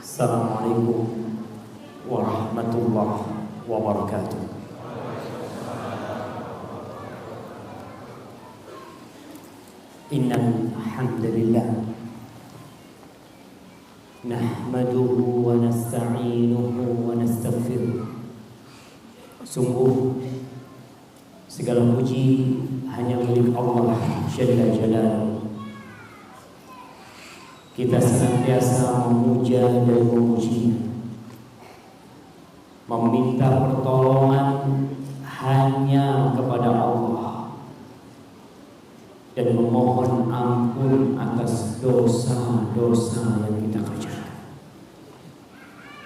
Assalamualaikum warahmatullahi wabarakatuh. Innal hamdalillah nahmaduhu wa nasta'inuhu wa nastaghfiruh. Sungguh segala puji hanya milik Allah Jalla Jalaluhu. Kita senantiasa memuja dan memuji, meminta pertolongan hanya kepada Allah dan memohon ampun atas dosa-dosa yang kita kerjakan.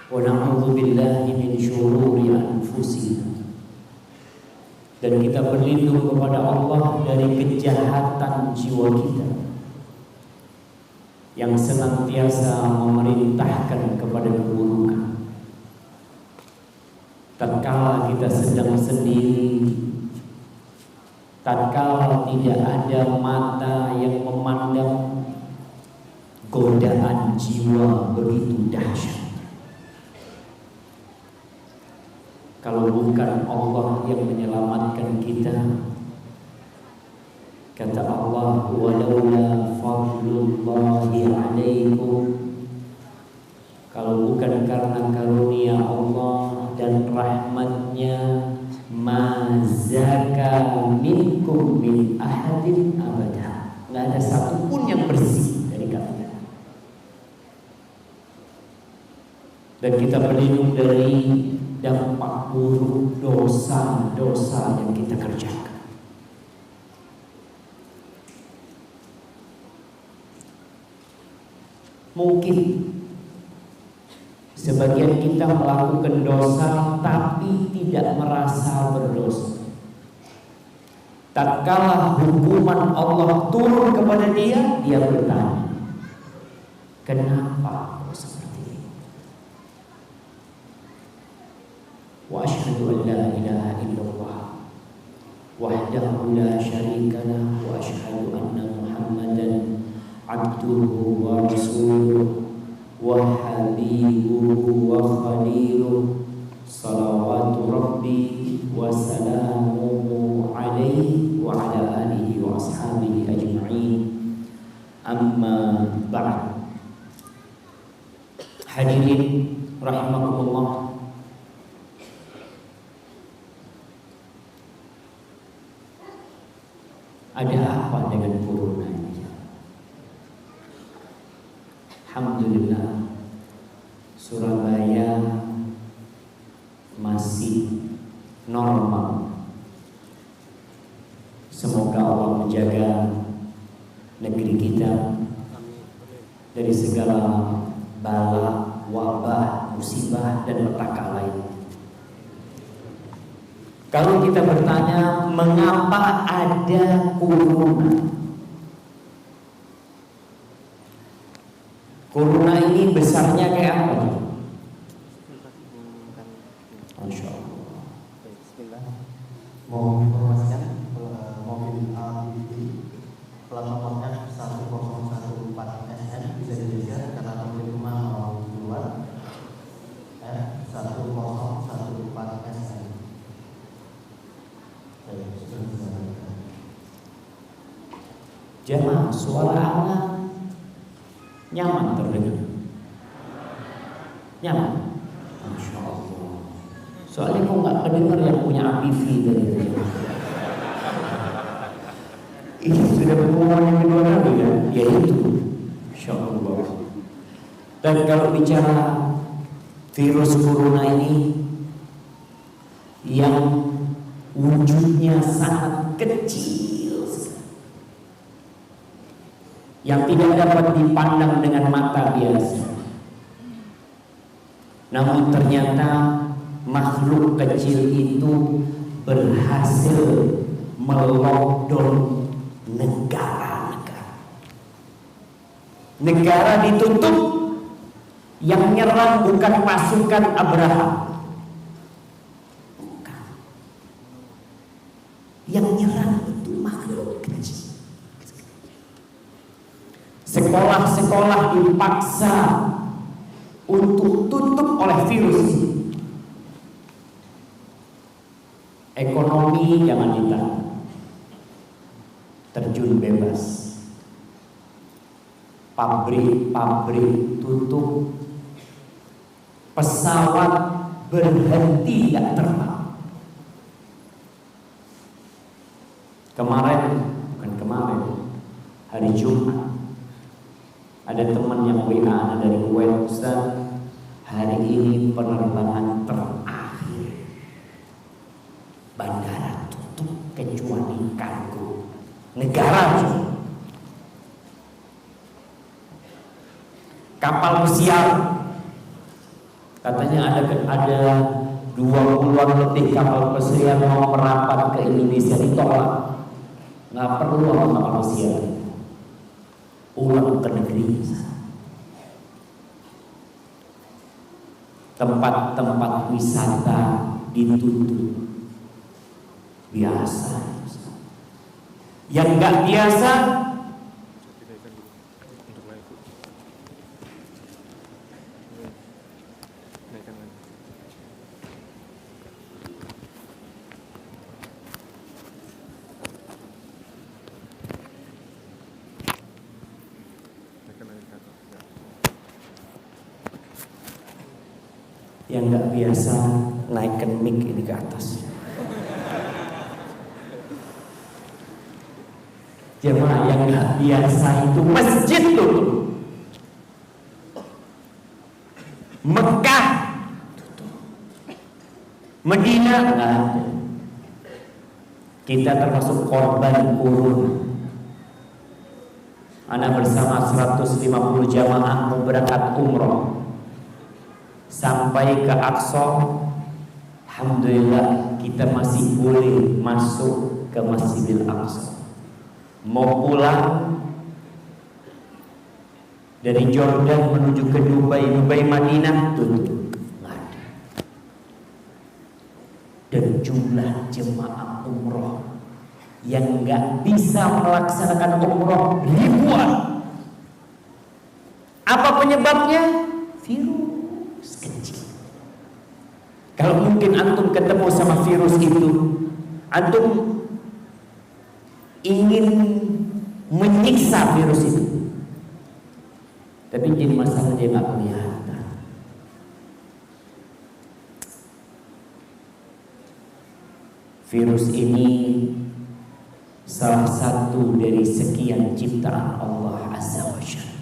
Wa na'udzu billahi min syururi anfusina, dan kita berlindung kepada Allah dari kejahatan jiwa kita yang senantiasa memerintahkan kepada keburukan. Tatkala kita sedang sendiri, tatkala tidak ada mata yang memandang, godaan jiwa begitu dahsyat. Kalau bukan Allah yang menyelamatkan kita, kata Allah, walaula fadlullahi alaikum, kalau bukan karena karunia Allah dan rahmatnya, ma zaka minkum min ahadin abada, nggak ada satupun yang bersih dari kalian. Dan kita berlindung dari dampak buruk dosa-dosa yang kita kerjakan. Mungkin sebagian kita melakukan dosa tapi tidak merasa berdosa. Tatkala hukuman Allah turun kepada dia, dia bertanya, kenapa kau seperti ini? Wa asyhadu an la ilaha illallah wahdahu la syarika lah wa asyhadu anna Muhammadan abduhu wa rasuluh wa habibuhu wa khaliluh, salawatu rabbi wa salamuhu alaihi wa ala alihi wa ashabihi ajma'in. Amma ba'd. Hadirin rahimakumullah, ada apa dengan corona ini? Alhamdulillah, Surabaya masih normal. Semoga Allah menjaga negeri kita dari segala bala, wabah, musibah, dan petaka lain. Kalau kita bertanya mengapa ada corona, corona ini besarnya kayak apa? Masya Allah. Bismillah. Mau informasikan mobil ABD plat nomornya 1014 SN bisa dilihat karena pemilik rumah mau keluar. 1014 SN. Jamaah, suara anak nyaman terdengar? Nyaman? Masya Allah. Soalnya kok nggak kedengar yang punya APV tadi? Ini sudah pengumuman yang kedua kali kan? Ya itu. Masya Allah. Dan kalau bicara virus corona ini yang wujudnya sangat kecil, yang tidak dapat dipandang dengan mata biasa, namun ternyata makhluk kecil itu berhasil melockdown negara-negara. Negara ditutup, yang nyerang bukan pasukan Abraham, bukan. Yang nyerang itu makhluk kecil. Sekolah-sekolah dipaksa untuk tutup oleh virus ini. Ekonomi jangan ditahan, terjun bebas. Pabrik-pabrik tutup, pesawat berhenti tidak terbang. Hari Jumat ada teman yang WA dari Kuwait, Ustaz, hari ini penerbangan terakhir, bandara tutup kecuali kargo negara. Kapal pesiar katanya ada 20-an lebih kapal pesiar mau merapat ke Indonesia, ditolak. Nggak perlu kapal pesiar, pulang ke negeri. Tempat-tempat wisata ditutup. Biasa. Yang nggak biasa naikkan mic ini ke atas. Jemaah yang nggak biasa itu masjid tutup, Mekah tutup, Medina nggak ada. Kita termasuk korban corona. Anak bersama 150 jamaah mau berangkat umroh sampai ke Aqsa. Alhamdulillah kita masih boleh masuk ke Masjidil Aqsa. Mau pulang dari Jordan menuju ke Dubai Madinah tutup, nggak ada. Dan jumlah jemaah umroh yang nggak bisa melaksanakan umroh ribuan. Apa penyebabnya? Virus kecil. Kalau mungkin antum ketemu sama virus itu, antum ingin menyiksa virus itu, tapi jadi masalah dia nggak kelihatan. Virus ini salah satu dari sekian ciptaan Allah Azza wa Jalla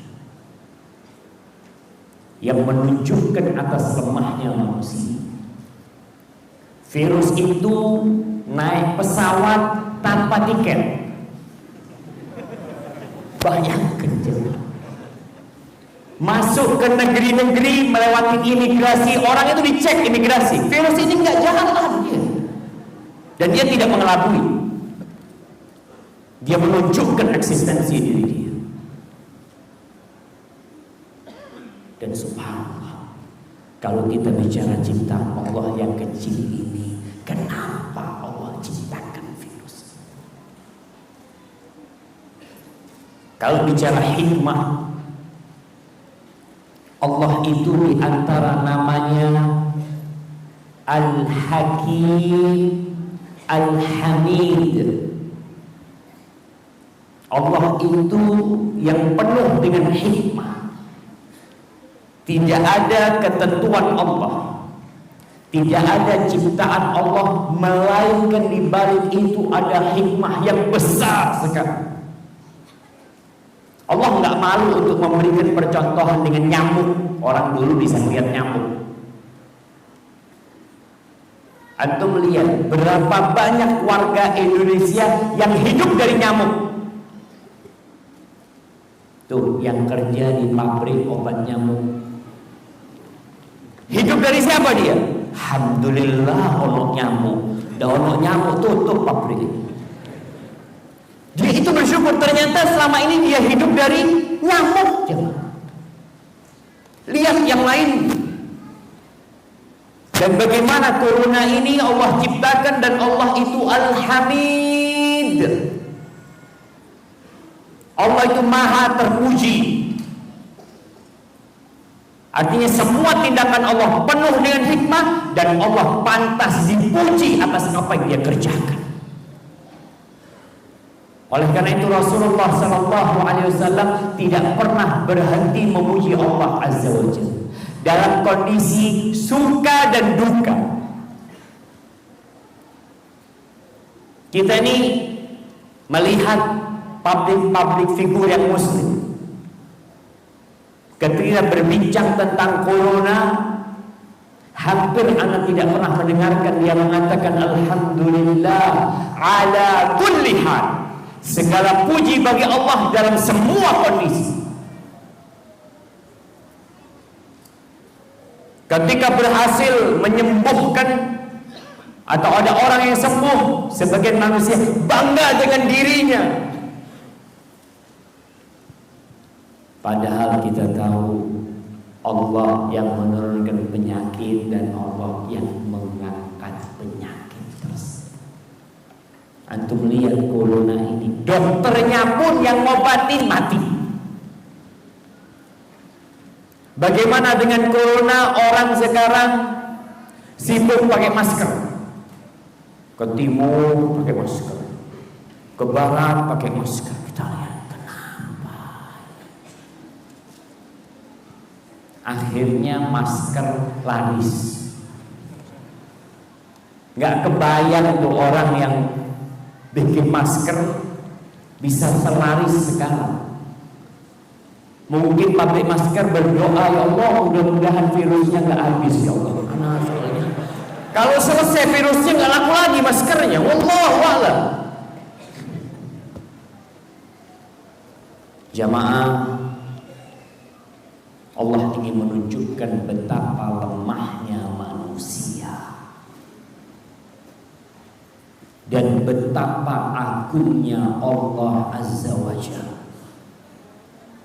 yang menunjukkan atas lemahnya manusia. Virus itu naik pesawat tanpa tiket. Bayangkan jemaah. Masuk ke negeri-negeri melewati imigrasi, orang itu dicek imigrasi. Virus ini nggak jalan dia. Dan dia tidak mengelabui. Dia menunjukkan eksistensi diri dia. Dan subhanallah, kalau kita bicara ciptaan Allah yang kecil ini, kenapa Allah ciptakan virus? Kalau bicara hikmah, Allah itu diantara namanya Al-Hakim, Al-Hamid. Allah itu yang penuh dengan hikmah. Tidak ada ketentuan Allah, tidak ada ciptaan Allah, melainkan di balik itu ada hikmah yang besar sekali. Allah nggak malu untuk memberikan percontohan dengan nyamuk. Orang dulu bisa melihat nyamuk. Antum lihat berapa banyak warga Indonesia yang hidup dari nyamuk. Tuh, yang kerja di pabrik obat nyamuk. Hidup dari siapa dia? Alhamdulillah ono nyamuk. Da ono nyamuk tutup pabrik. Dia itu bersyukur, ternyata selama ini dia hidup dari nyamuk. Lihat yang lain. Dan bagaimana corona ini Allah ciptakan, dan Allah itu Al-Hamid. Allah itu maha terpuji. Artinya semua tindakan Allah penuh dengan hikmah dan Allah pantas dipuji atas apa yang Dia kerjakan. Oleh karena itu Rasulullah SAW tidak pernah berhenti memuji Allah Azza wa Jalla dalam kondisi suka dan duka. Kita ini melihat public figure yang muslim ketika berbincang tentang corona, hampir anak tidak pernah mendengarkan dia mengatakan alhamdulillah ala kulli hal. Segala puji bagi Allah dalam semua kondisi. Ketika berhasil menyembuhkan atau ada orang yang sembuh, sebagian manusia bangga dengan dirinya. Padahal kita tahu Allah yang menurunkan penyakit dan Allah yang mengangkat penyakit. Antum lihat corona ini, dokternya pun yang ngobatin mati. Bagaimana dengan corona? Orang sekarang sibuk pakai masker. Ke timur pakai masker, ke barat pakai masker. Kita lihat kenapa? Akhirnya masker laris. Gak kebayang tuh orang yang bikin masker bisa selaris sekarang. Mungkin pabrik masker berdoa, ya Allah mudah-mudahan virusnya gak habis ya Allah. Kalau selesai virusnya gak laku lagi maskernya. Wallahu a'lam. Jamaah, Allah ingin menunjukkan betapa lemahnya manusia dan betapa agungnya Allah Azza wa Jalla.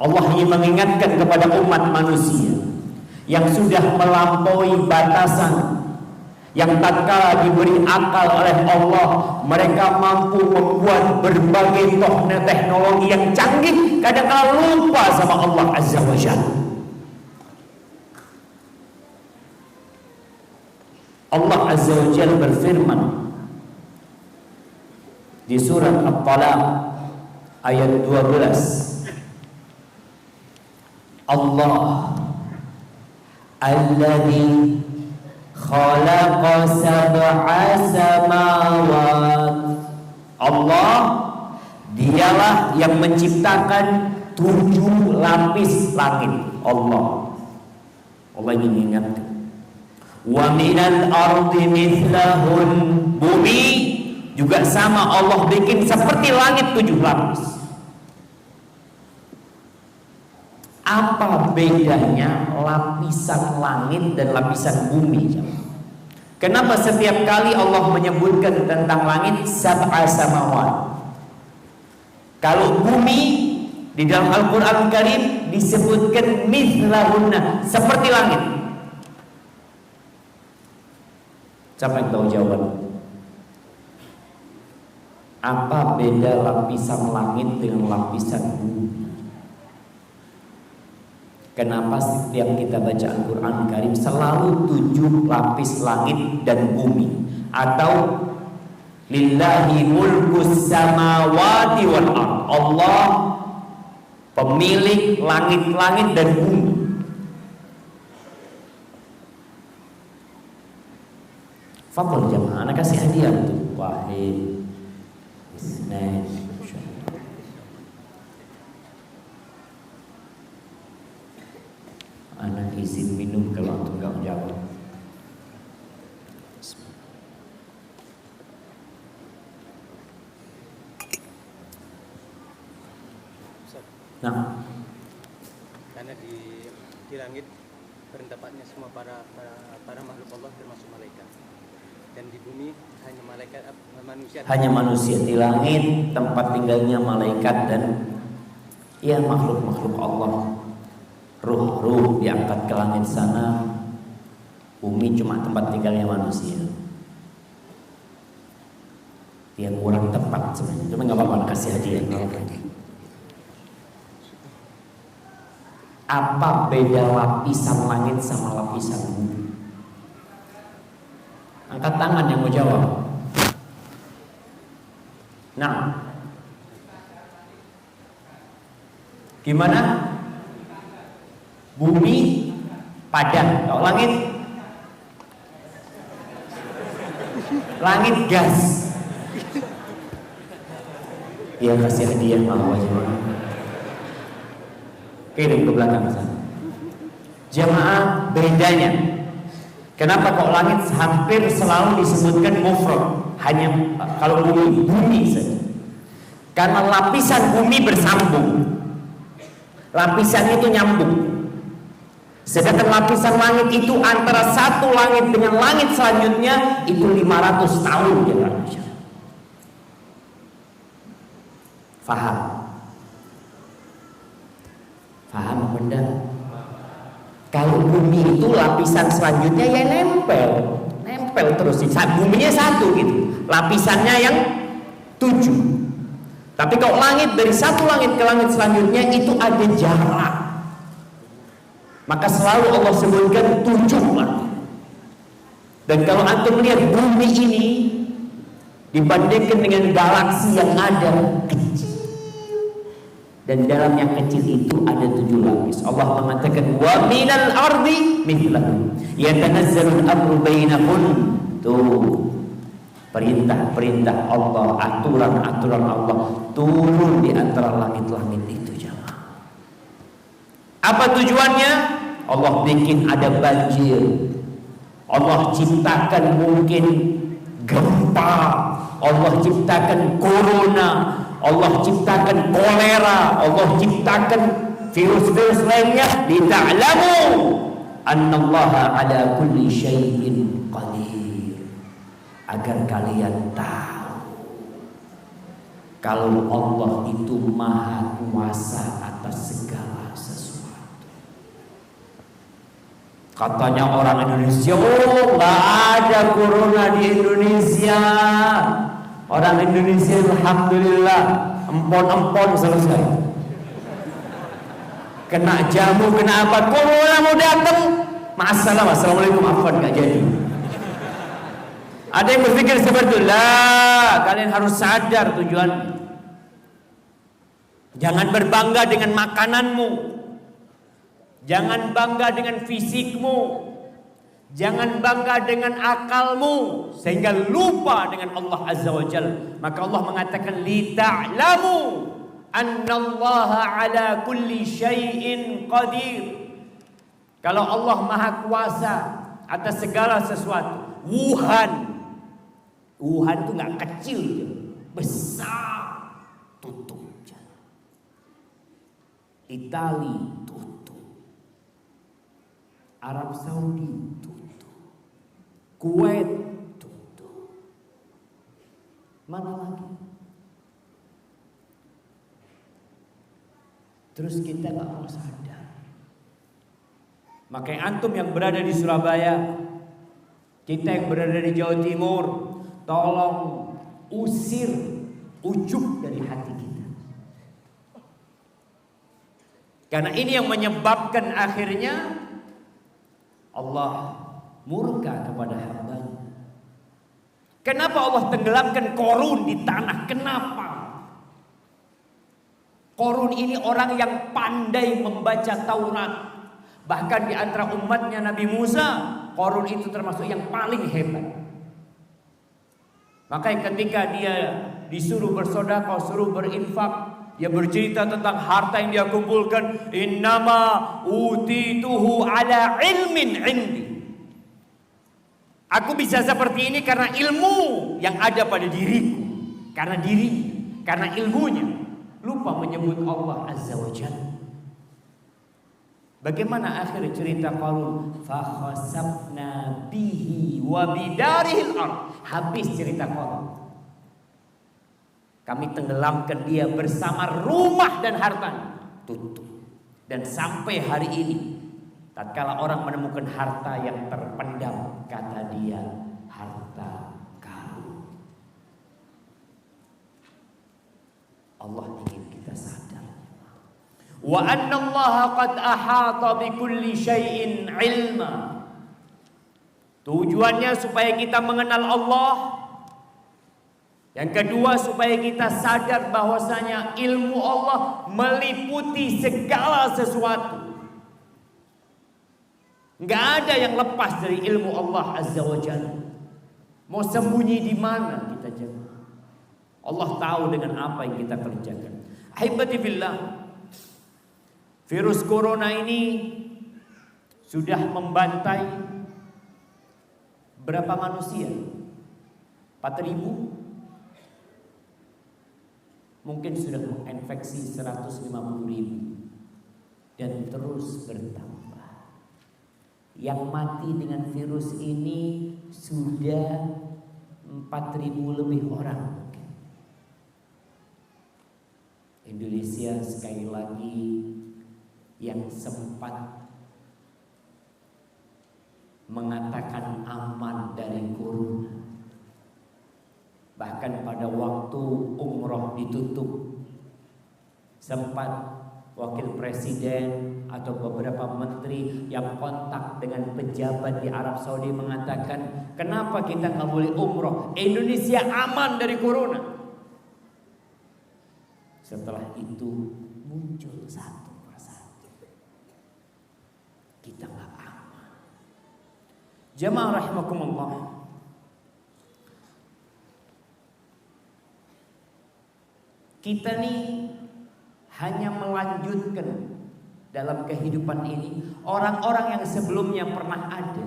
Allah ingin mengingatkan kepada umat manusia yang sudah melampaui batasan, yang tatkala diberi akal oleh Allah, mereka mampu membuat berbagai teknologi yang canggih, kadang-kadang lupa sama Allah Azza wa Jalla. Allah Azza wa Jalla berfirman di surat At-Talaq ayat 12, Allah alladzi khalaqa sab'a samawat. Allah dialah yang menciptakan 7 lapis langit. Allah ingin mengingatkan, wa minal ardi mithlahun, bumi juga sama Allah bikin seperti langit 7 lapis. Apa bedanya lapisan langit dan lapisan bumi? Kenapa setiap kali Allah menyebutkan tentang langit sab'a samawat? Kalau bumi di dalam Al-Quran Karim disebutkan mithlahunna, seperti langit. Siapa yang tahu jawaban? Apa beda lapisan langit dengan lapisan bumi? Kenapa setiap kita baca Al-Quran Karim selalu 7 lapis langit dan bumi? Atau lillahi mulkus samawati wal ard, Allah pemilik langit-langit dan bumi. Fadhol jamaah, anak kasih hadiah tuh. Wahid, Isnain, anak izin minum kalau antum enggak menjawab. Nah, karena di langit berendapatnya semua para makhluk Allah termasuk malaikat, dan di bumi hanya malaikat, manusia. Hanya manusia. Di langit tempat tinggalnya malaikat dan ya makhluk-makhluk Allah. Ruh-ruh diangkat ke langit sana. Bumi cuma tempat tinggalnya manusia. Dia kurang tepat sebenarnya. Cuma nggak apa-apa, kasih hadiah. Apa beda lapisan langit sama lapisan bumi? Angkat tangan yang mau jawab. Nah, gimana? Bumi padat, kalau langit gas. Ya kasih hadiah mau aja. Kirim ke belakang sana. Jamaah, bedanya. Kenapa kok langit hampir selalu disebutkan mufrad? Hanya kalau bumi saja. Karena lapisan bumi bersambung. Lapisan itu nyambung. Sedangkan lapisan langit itu antara satu langit dengan langit selanjutnya itu 500 tahun jaraknya. Faham? Faham benda? Kalau bumi itu lapisan selanjutnya ya nempel terus. Buminya satu gitu, lapisannya yang 7. Tapi kalau langit dari satu langit ke langit selanjutnya itu ada jarak. Maka selalu Allah sebutkan 7 langit. Dan kalau antum lihat bumi ini dibandingkan dengan galaksi yang ada kecil, dan dalam yang kecil itu ada 7 lapis. Allah mengatakan wa minal ardi mithlahu yatanazzalul amru bainahun. Tuh perintah-perintah Allah, aturan-aturan Allah turun di antara langit-langit itu jemaah. Apa tujuannya? Allah bikin ada banjir. Allah ciptakan mungkin gempa. Allah ciptakan corona. Allah ciptakan kolera. Allah ciptakan virus-virus lainnya. Lita'lamu annallaha ala kulli syai'in qadir. Agar kalian tahu kalau Allah itu maha kuasa atas segala sesuatu. Katanya orang Indonesia, oh nggak ada corona di Indonesia. Orang Indonesia alhamdulillah empon-empon selesai. Kena jamu, kena apa, corona mau datang, masalah, assalamualaikum, afwan, nggak jadi. Ada yang berpikir seperti itu. Lah, kalian harus sadar tujuan. Jangan berbangga dengan makananmu. Jangan bangga dengan fisikmu. Jangan bangga dengan akalmu sehingga lupa dengan Allah Azza wa Jalla. Maka Allah mengatakan li ta'lamu annallaha ala kulli syai'in qadir. Kalau Allah maha kuasa atas segala sesuatu. Wuhan itu nggak kecil, besar, tutup. Itali tutup, Arab Saudi tutup, Kuwait tutup. Mana lagi? Terus kita nggak mau sadar. Makanya antum yang berada di Surabaya, kita yang berada di Jawa Timur, tolong usir ujub dari hati kita. Karena ini yang menyebabkan akhirnya Allah murka kepada hambanya. Kenapa Allah tenggelamkan Korun di tanah? Kenapa? Korun ini orang yang pandai membaca Taurat. Bahkan di antara umatnya Nabi Musa, Korun itu termasuk yang paling hebat. Makanya ketika dia disuruh bersedekah, suruh berinfak, dia bercerita tentang harta yang dia kumpulkan. Innama utituhu ala ilmin indi. Aku bisa seperti ini karena ilmu yang ada pada diriku. Karena dirinya, karena ilmunya. Lupa menyebut Allah Azza wa Jalla. Bagaimana akhir cerita Qarun? Fa khasafna bihi wa bidarihil ard. Habis cerita Qarun. Kami tenggelamkan dia bersama rumah dan hartanya. Tutup. Dan sampai hari ini, tatkala orang menemukan harta yang terpendam, kata dia harta karun. Allah ingin kita sadar. Wa anna Allah qad ahata bi kulli syai'in ilma. Tujuannya supaya kita mengenal Allah. Yang kedua supaya kita sadar bahwasanya ilmu Allah meliputi segala sesuatu. Enggak ada yang lepas dari ilmu Allah Azza wa Jalla. Mau sembunyi di mana kita jemaah? Allah tahu dengan apa yang kita kerjakan. Ahibati billah, virus corona ini sudah membantai berapa manusia? 4.000? Mungkin sudah menginfeksi 150.000 dan terus bertambah. Yang mati dengan virus ini sudah 4.000 lebih orang. Indonesia sekali lagi yang sempat mengatakan aman dari corona. Bahkan pada waktu umroh ditutup, sempat wakil presiden atau beberapa menteri yang kontak dengan pejabat di Arab Saudi mengatakan, kenapa kita nggak boleh umroh? Indonesia aman dari corona. Setelah itu muncul satu persatu, kita nggak aman. Jamaah rahimakumullah, kita nih hanya melanjutkan dalam kehidupan ini orang-orang yang sebelumnya pernah ada.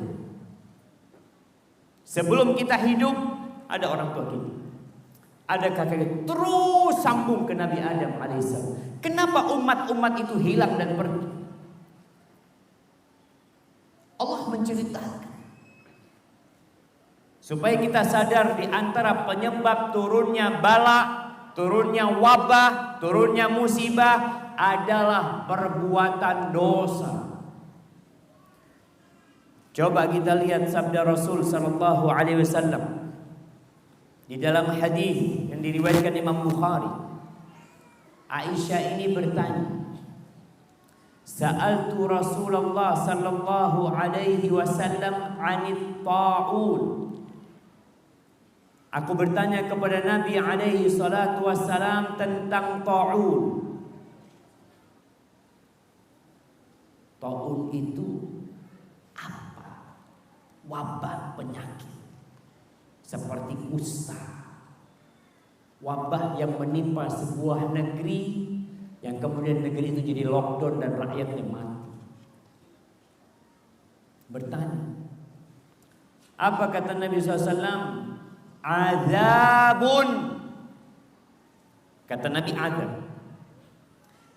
Sebelum kita hidup ada orang tua kita, ada kakek kita, terus sambung ke Nabi Adam alaihissalam. Kenapa umat-umat itu hilang dan pergi? Allah menceritakan supaya kita sadar di antara penyebab turunnya bala, turunnya wabah, turunnya musibah adalah perbuatan dosa. Coba kita lihat sabda Rasul sallallahu alaihi wasallam di dalam hadis yang diriwayatkan Imam Bukhari. Aisyah ini bertanya, Sa'altu Rasulullah sallallahu alaihi wasallam 'anit ta'un. Aku bertanya kepada Nabi alaihi salatu wassalam tentang ta'un. Ta'un itu apa? Wabah penyakit seperti kusta. Wabah yang menimpa sebuah negeri, yang kemudian negeri itu jadi lockdown dan rakyatnya mati. Bertanya, apa kata Nabi SAW? Azabun, kata Nabi, azab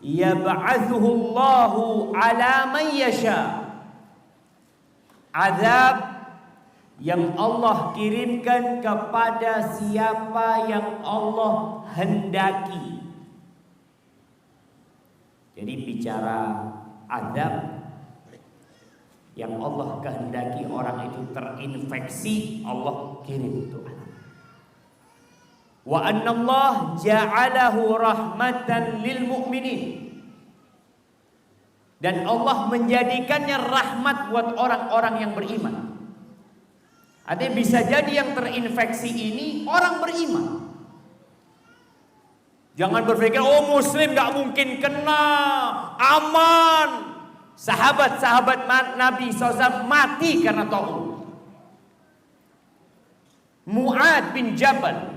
yab'athuhu Allahu ala man yasha. Azab yang Allah kirimkan kepada siapa yang Allah hendaki. Jadi bicara azab yang Allah kehendaki orang itu terinfeksi, Allah kirim itu. Wa anna Allah ja'alahu rahmatan lil mu'minin. Dan Allah menjadikannya rahmat buat orang-orang yang beriman. Artinya bisa jadi yang terinfeksi ini orang beriman. Jangan berpikir, oh muslim gak mungkin kena, aman. Sahabat-sahabat Nabi SAW mati karena ta'un. Mu'ad bin Jabal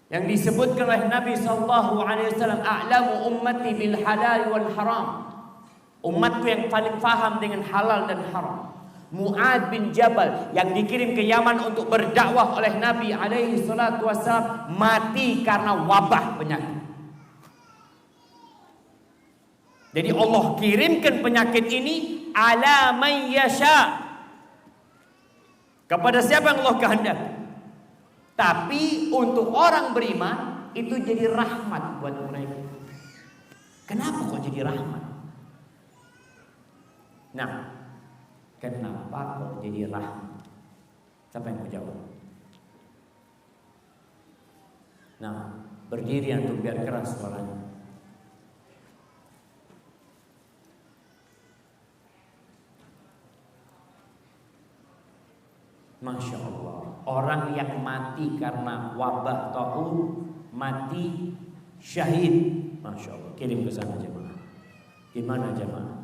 yang disebutkan oleh Nabi sallallahu alaihi wasallam, a'lamu ummati bil halal wal haram. Umatku yang paling faham dengan halal dan haram. Mu'ad bin Jabal yang dikirim ke Yaman untuk berdakwah oleh Nabi alaihi salatu wasallam mati karena wabah penyakit. Jadi Allah kirimkan penyakit ini ala man yasha, kepada siapa yang Allah kehendaki. Tapi untuk orang beriman itu jadi rahmat buat mereka. Kenapa kok jadi rahmat? Nah, kenapa kok jadi rahmat? Siapa yang mau jawab? Nah, berdiri untuk biar keras suaranya. Masya Allah. Orang yang mati karena wabah taun mati syahid. Masya Allah. Kirim ke sana jemaah. Gimana jemaah?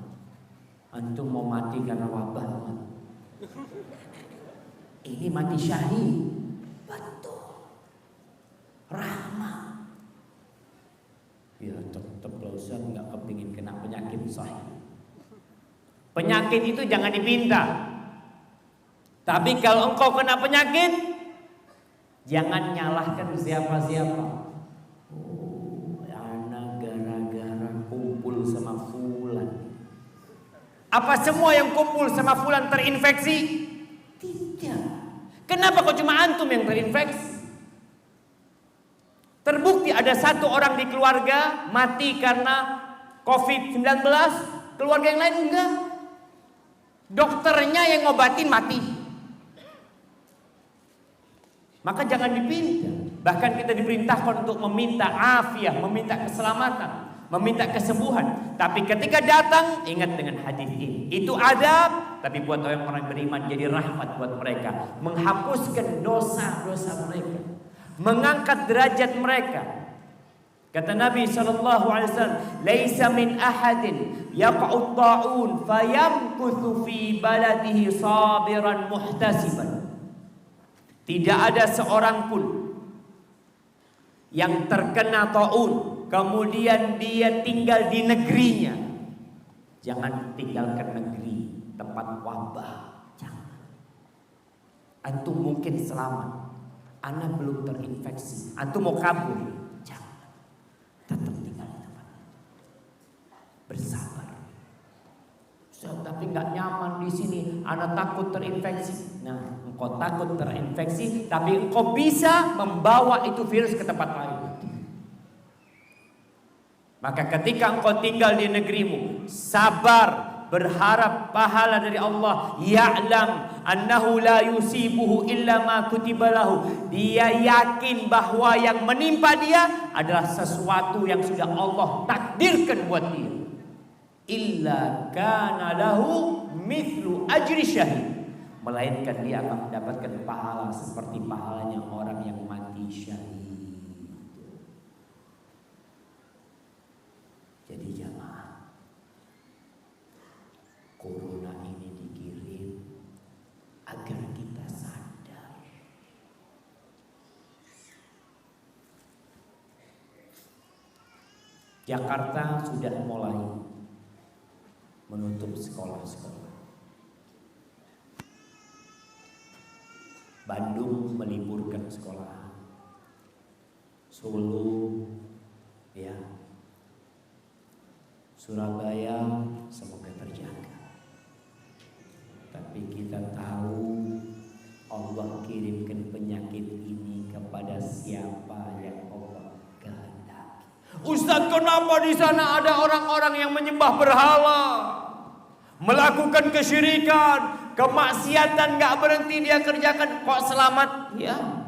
Antum mau mati karena wabah? Ini mati syahid. Betul. Rahmat. Ya tetap kalau Ustaz nggak kepingin kena penyakit sahih. Penyakit itu jangan dipinta. Tapi kalau engkau kena penyakit, jangan nyalahkan siapa-siapa. Oh, anak gara-gara kumpul sama fulan. Apa semua yang kumpul sama fulan terinfeksi? Tidak. Kenapa kok cuma antum yang terinfeksi? Terbukti ada satu orang di keluarga mati karena COVID-19, keluarga yang lain enggak. Dokternya yang ngobatin mati. Maka jangan dipinta. Bahkan kita diperintahkan untuk meminta afiah, meminta keselamatan, meminta kesembuhan. Tapi ketika datang, ingat dengan hadis ini. Itu adab, tapi buat orang-orang beriman jadi rahmat buat mereka, menghapuskan dosa-dosa mereka, mengangkat derajat mereka. Kata Nabi SAW, "Laisa min ahadin yaqa'u ta'un fayamkuthu fi baladihi sabiran muhtasiban." Tidak ada seorang pun yang terkena ta'un kemudian dia tinggal di negerinya. Jangan tinggalkan negeri tempat wabah. Jangan. Antum mungkin selamat, Anda belum terinfeksi, antum mau kabur, jangan. Tetap tinggal di tempat. Bersabar. Tapi nggak nyaman di sini, Anda takut terinfeksi. Nah, engkau takut terinfeksi, tapi engkau bisa membawa itu virus ke tempat lain. Maka ketika engkau tinggal di negerimu, sabar, berharap pahala dari Allah. Ya'lam annahu la yusibuhu illa ma kutiba lahu. Dia yakin bahwa yang menimpa dia adalah sesuatu yang sudah Allah takdirkan buat dia. Illa kana lahu mithlu ajri syahid. Melainkan dia akan mendapatkan pahala seperti pahalanya orang yang mati syahid. Jadi jamaah, corona ini dikirim agar kita sadar. Jakarta sudah mulai menutup sekolah-sekolah. Bandung meliburkan sekolah. Solo, ya. Surabaya semoga terjaga. Tapi kita tahu Allah kirimkan penyakit ini kepada siapa yang Allah kehendaki. Ustaz, kenapa di sana ada orang-orang yang menyembah berhala, melakukan kesyirikan, kemaksiatan nggak berhenti dia kerjakan, kok selamat? Ya,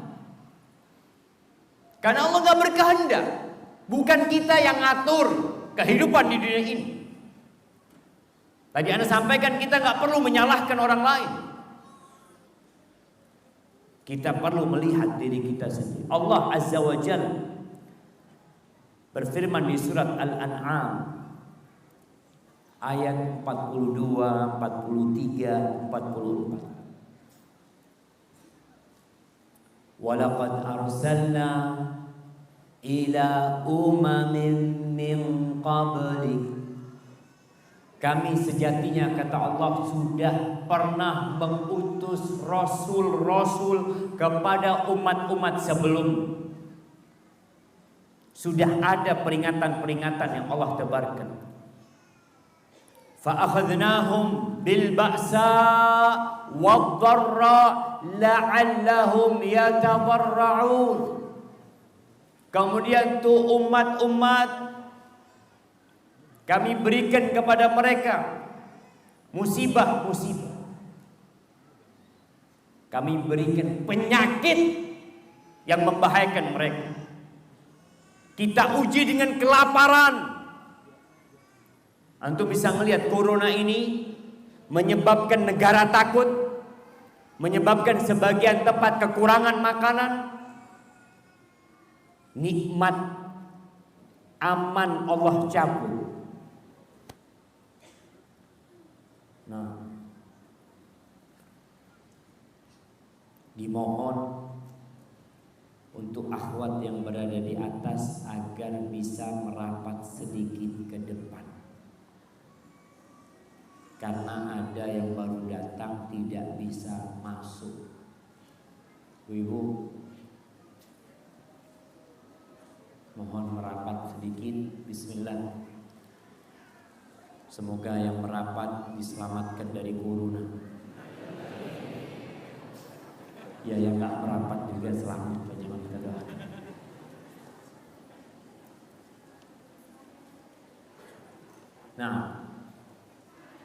karena Allah nggak berkehendak. Bukan kita yang ngatur kehidupan di dunia ini. Tadi Anda sampaikan kita nggak perlu menyalahkan orang lain. Kita perlu melihat diri kita sendiri. Allah Azza wa Jalla berfirman di surat Al-An'am ayat 42, 43, 44. Walaqad arsalna ila umamin min qablik. Kami sejatinya kata Allah sudah pernah mengutus rasul-rasul kepada umat-umat sebelum. Sudah ada peringatan-peringatan yang Allah tebarkan. Fa akhadnahum bil ba'sa wad dharra la'allahum yatadarra'un. Kemudian tuh umat-umat kami berikan kepada mereka musibah-musibah. Kami berikan penyakit yang membahayakan mereka. Kita uji dengan kelaparan. Antum bisa melihat corona ini menyebabkan negara takut, menyebabkan sebagian tempat kekurangan makanan, nikmat aman Allah cabut. Nah, dimohon untuk akhwat yang berada di atas agar bisa merapat sedikit ke depan, karena ada yang baru datang tidak bisa masuk. Ibu, mohon merapat sedikit. Bismillah. Semoga yang merapat diselamatkan dari corona. Ya, yang nggak merapat juga selamat. Jangan kita doakan. Nah,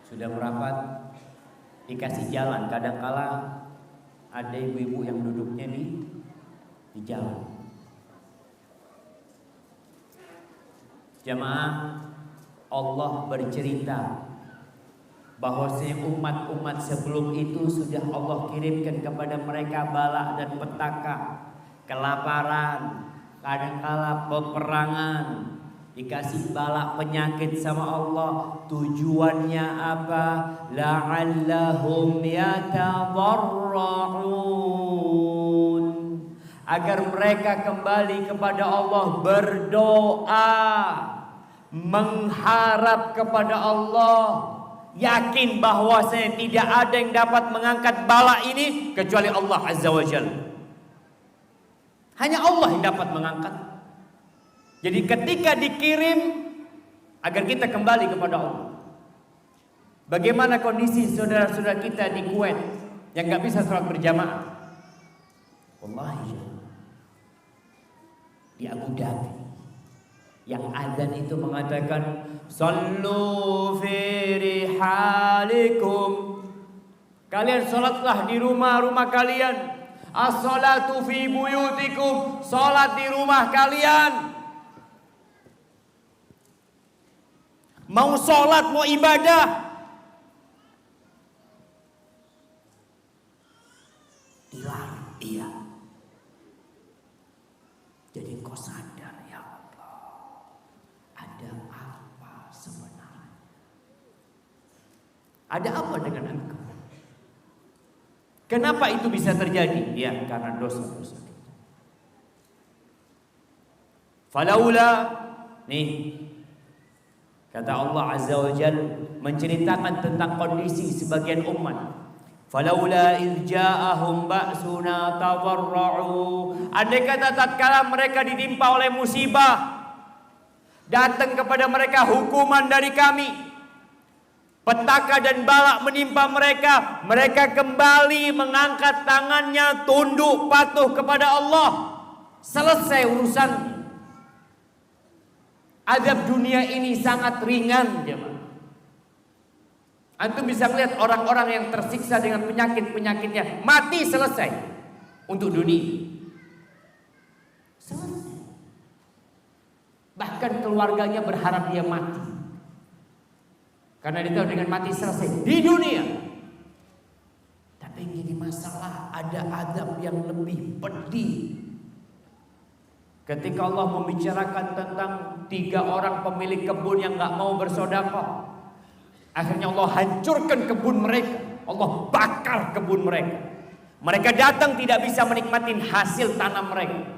sudah merapat, dikasih jalan. Kadangkala ada ibu-ibu yang duduknya di jalan. Jamaah, Allah bercerita bahwasanya umat-umat sebelum itu sudah Allah kirimkan kepada mereka bala dan petaka, kelaparan, kadangkala peperangan, dikasih bala penyakit sama Allah. Tujuannya apa? La'allahum yatadarra'un, agar mereka kembali kepada Allah, berdoa, mengharap kepada Allah, yakin bahwasanya tidak ada yang dapat mengangkat bala ini kecuali Allah Azza wa Jalla. Hanya Allah yang dapat mengangkat. Jadi ketika dikirim, agar kita kembali kepada Allah. Bagaimana kondisi saudara-saudara kita di Kuwait yang gak bisa sholat berjamaah? Wallahi, di Abu Dhabi yang azan itu mengatakan sallu fi rihalikum, kalian salatlah di rumah-rumah kalian. As-salatu fi buyutikum, salat di rumah kalian. Mau salat, mau ibadah, dilarang. Iya. Jadi kau sadar, ya Allah, ada apa sebenarnya? Ada apa dengan engkau? Kenapa itu bisa terjadi? Ya, karena dosa-dosa kita. Falaula, nih, kata Allah Azza wa Jalla menceritakan tentang kondisi sebagian umat. Falaula idh ja'ahum ba'suna tadarra'u, andai kata tatkala mereka ditimpa oleh musibah, datang kepada mereka hukuman dari kami, petaka dan bala menimpa mereka, mereka kembali mengangkat tangannya, tunduk patuh kepada Allah. Selesai urusannya. Azab dunia ini sangat ringan, jemaah. Antum bisa melihat orang-orang yang tersiksa dengan penyakit-penyakitnya, mati selesai untuk dunia. Selesai. Bahkan keluarganya berharap dia mati, karena dia tahu dengan mati selesai di dunia. Tapi yang jadi masalah, ada azab yang lebih pedih. Ketika Allah membicarakan tentang 3 orang pemilik kebun yang gak mau bersedekah, akhirnya Allah hancurkan kebun mereka, Allah bakar kebun mereka. Mereka datang tidak bisa menikmati hasil tanam mereka.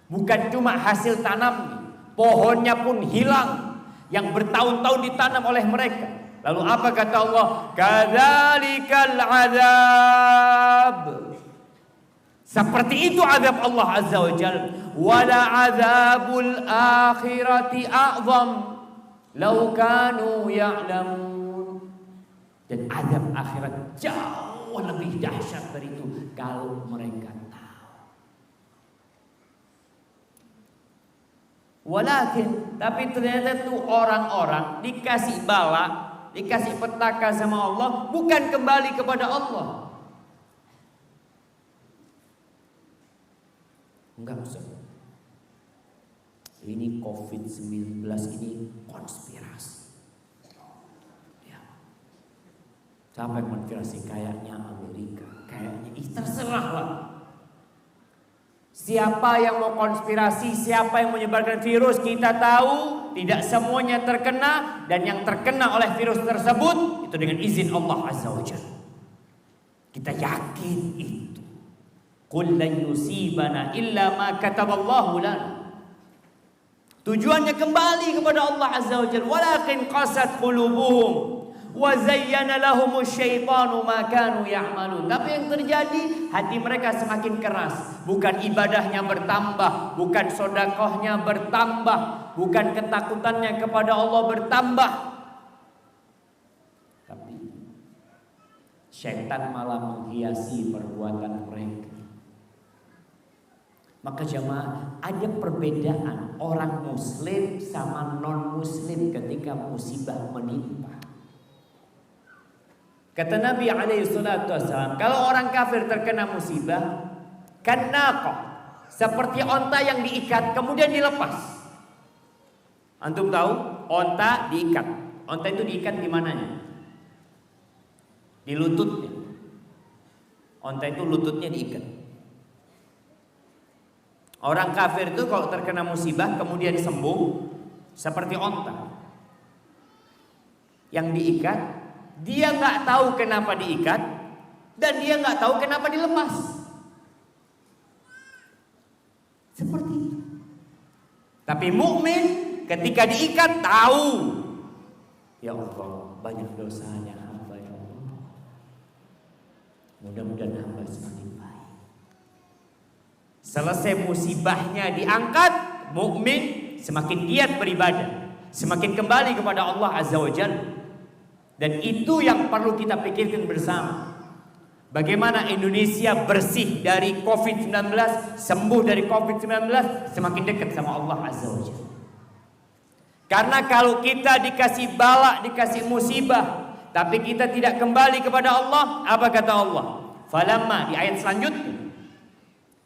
Bukan cuma hasil tanam, pohonnya pun hilang yang bertahun-tahun ditanam oleh mereka. Lalu apa kata Allah? Kadzalikal azab. Seperti itu azab Allah Azza wa Jalla. Wala azabul akhirati a'zam law kanu ya'lamun. Dan azab akhirat jauh lebih dahsyat dari itu kalau mereka tahu. Walakin, tapi ternyata tuh orang-orang dikasih bala, dikasih petaka sama Allah, bukan kembali kepada Allah. Enggak usah. Ini COVID-19 ini konspirasi. Ya. Siapa yang konspirasi? Kayaknya Amerika, kayaknya terserahlah. Siapa yang mau konspirasi, siapa yang menyebarkan virus, kita tahu tidak semuanya terkena, dan yang terkena oleh virus tersebut itu dengan izin Allah Azza wa Jalla. Kita yakin itu. Qul lan yusibana illa ma kataballahu lana. Tujuannya kembali kepada Allah Azza wa Jalla. Walakin qasat qulubuhum wa zayyana lahumus syaitanu ma kanu ya'malun. Tapi yang terjadi, hati mereka semakin keras. Bukan ibadahnya bertambah, bukan sedekahnya bertambah, bukan ketakutannya kepada Allah bertambah, tapi syaitan malah menghiasi perbuatan mereka. Maka jemaah, ada perbedaan orang muslim sama non muslim ketika musibah menimpa. Kata Nabi SAW, kalau orang kafir terkena musibah, kannaqah, seperti onta yang diikat kemudian dilepas. Antum tahu onta diikat? Onta itu diikat di mananya? Di lututnya. Onta itu lututnya diikat. Orang kafir itu kalau terkena musibah kemudian sembuh, seperti onta yang diikat. Dia nggak tahu kenapa diikat dan dia nggak tahu kenapa dilepas. Seperti itu. Tapi mukmin ketika diikat tahu, ya Allah, banyak dosanya hamba, ya Allah. Mudah-mudahan hamba semakin baik. Selesai musibahnya diangkat, mukmin semakin giat beribadah, semakin kembali kepada Allah Azza wa Jalla. Dan itu yang perlu kita pikirkan bersama. Bagaimana Indonesia bersih dari COVID-19, sembuh dari COVID-19, semakin dekat sama Allah Azza wa Jalla. Karena kalau kita dikasih bala, dikasih musibah, tapi kita tidak kembali kepada Allah, apa kata Allah? Falamma, di ayat selanjutnya.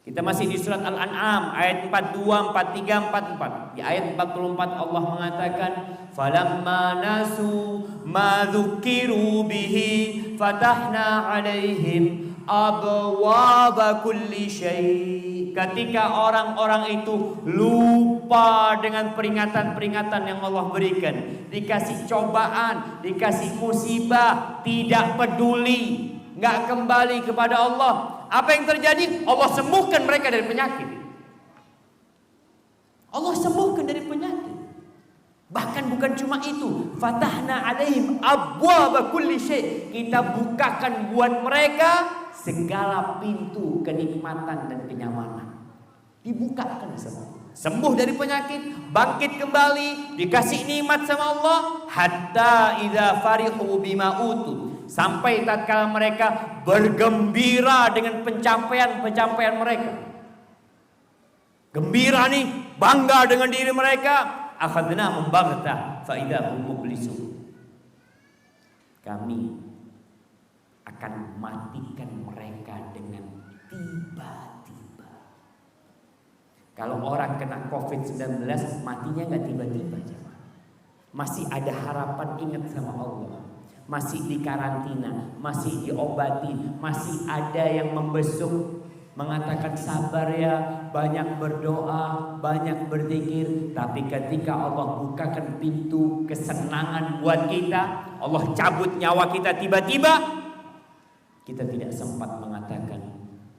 Kita masih di surat Al-An'am ayat 42, 43, 44. Di ayat 44 Allah mengatakan, falamma nasu ma dzukiru bihi fatahna alaihim abwaba kulli syai'. Ketika orang-orang itu lupa dengan peringatan-peringatan yang Allah berikan, dikasih cobaan, dikasih musibah, tidak peduli, nggak kembali kepada Allah, apa yang terjadi? Allah sembuhkan mereka dari penyakit. Allah sembuhkan dari penyakit. Bahkan bukan cuma itu, fatahna alaihim abwaaba kulli syai'. Kita bukakan buat mereka segala pintu kenikmatan dan kenyamanan. Dibukakan semua. Sembuh dari penyakit, bangkit kembali, dikasih nikmat sama Allah, hatta idza farihu bima utu. Sampai tatkala mereka bergembira dengan pencapaian-pencapaian mereka. Gembira nih, bangga dengan diri mereka, akhadnahum baghtah fa idza hum mublisun. Kami akan matikan mereka dengan tiba-tiba. Kalau orang kena COVID-19 matinya nggak tiba-tiba, masih ada harapan, ingat sama Allah. Masih di karantina, masih diobati, masih ada yang membesuk, mengatakan sabar ya, banyak berdoa, banyak berzikir. Tapi ketika Allah bukakan pintu kesenangan buat kita, Allah cabut nyawa kita tiba-tiba, kita tidak sempat mengatakan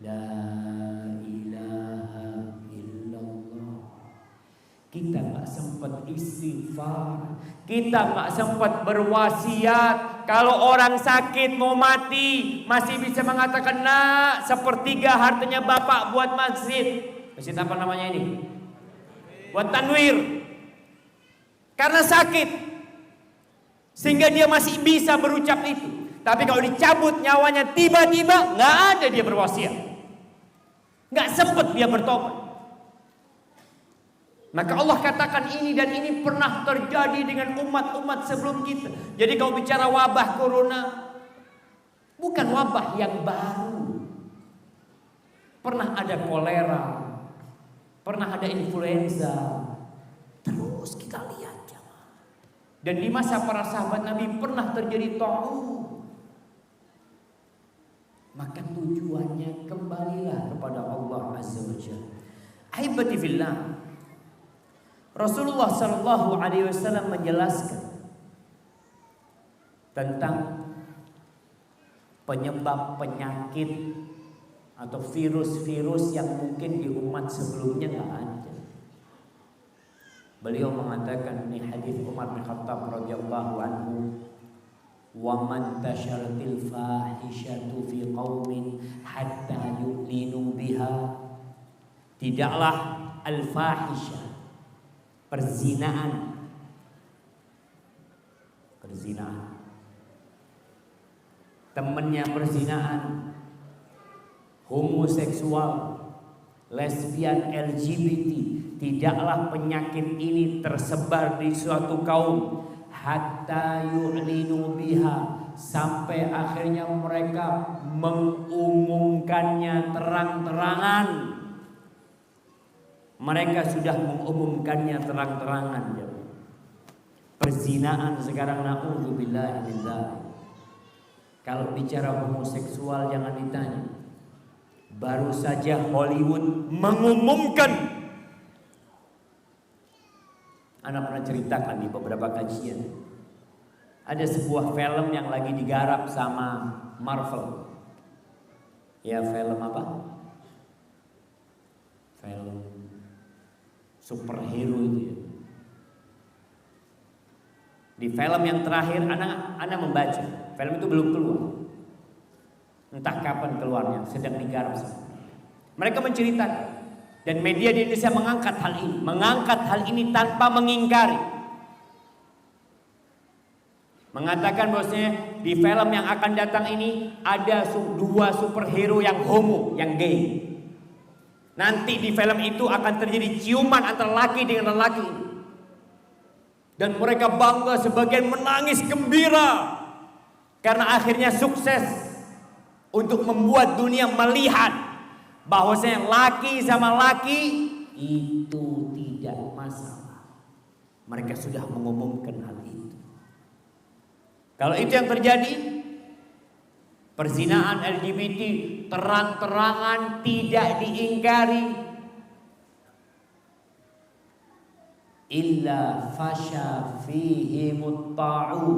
la ilaha illallah. Kita nggak sempat istighfar, kita nggak sempat berwasiat. Kalau orang sakit mau mati, masih bisa mengatakan, nak, sepertiga hartanya bapak buat masjid. Masjid apa namanya ini? Buat tanwir. Karena sakit, sehingga dia masih bisa berucap itu. Tapi kalau dicabut nyawanya tiba-tiba, nggak ada dia berwasiat, nggak sempat dia bertobat. Maka Allah katakan ini dan ini pernah terjadi dengan umat-umat sebelum kita. Jadi kalau bicara wabah corona, bukan wabah yang baru. Pernah ada kolera, pernah ada influenza. Terus kita lihat. Dan di masa para sahabat Nabi pernah terjadi ta'un. tujuannya kembalilah kepada Allah Azza wa Jalla. Ahibati fillah, Rasulullah sallallahu alaihi wasallam menjelaskan tentang penyebab penyakit atau virus-virus yang mungkin di umat sebelumnya nggak ada. Beliau mengatakan di hadis Umar bin Khattab radhiyallahu anhu, "Wa man tasharatil fahishatu fi qaumin hatta yu'linu biha." Tidaklah al-fahisyah, perzinaan, temannya perzinaan, homoseksual, lesbian, LGBT, tidaklah penyakit ini tersebar di suatu kaum hatta yu'linu biha, sampai akhirnya mereka mengumumkannya terang-terangan. Mereka sudah mengumumkannya terang-terangan. Perzinaan sekarang, na'udzubillah min dzalik. Kalau bicara homoseksual jangan ditanya. Baru saja Hollywood mengumumkan. Anak pernah ceritakan di beberapa kajian. Ada sebuah film yang lagi digarap sama Marvel. Ya, film apa? Film superhero itu ya. Di film yang terakhir anak membaca. Film itu belum keluar. Entah kapan keluarnya, sedang digarap. Mereka menceritakan, dan media di Indonesia mengangkat hal ini tanpa mengingkari. Mengatakan bahwasanya di film yang akan datang ini ada dua superhero yang homo, yang gay. Nanti di film itu akan terjadi ciuman antara laki dengan lelaki. Dan mereka bangga, sebagian menangis gembira karena akhirnya sukses untuk membuat dunia melihat bahwasanya laki sama laki itu tidak masalah. Mereka sudah mengumumkan hal itu. Kalau itu yang terjadi, perzinaan LGBT terang-terangan tidak diingkari, illa fasha fihi mutta'u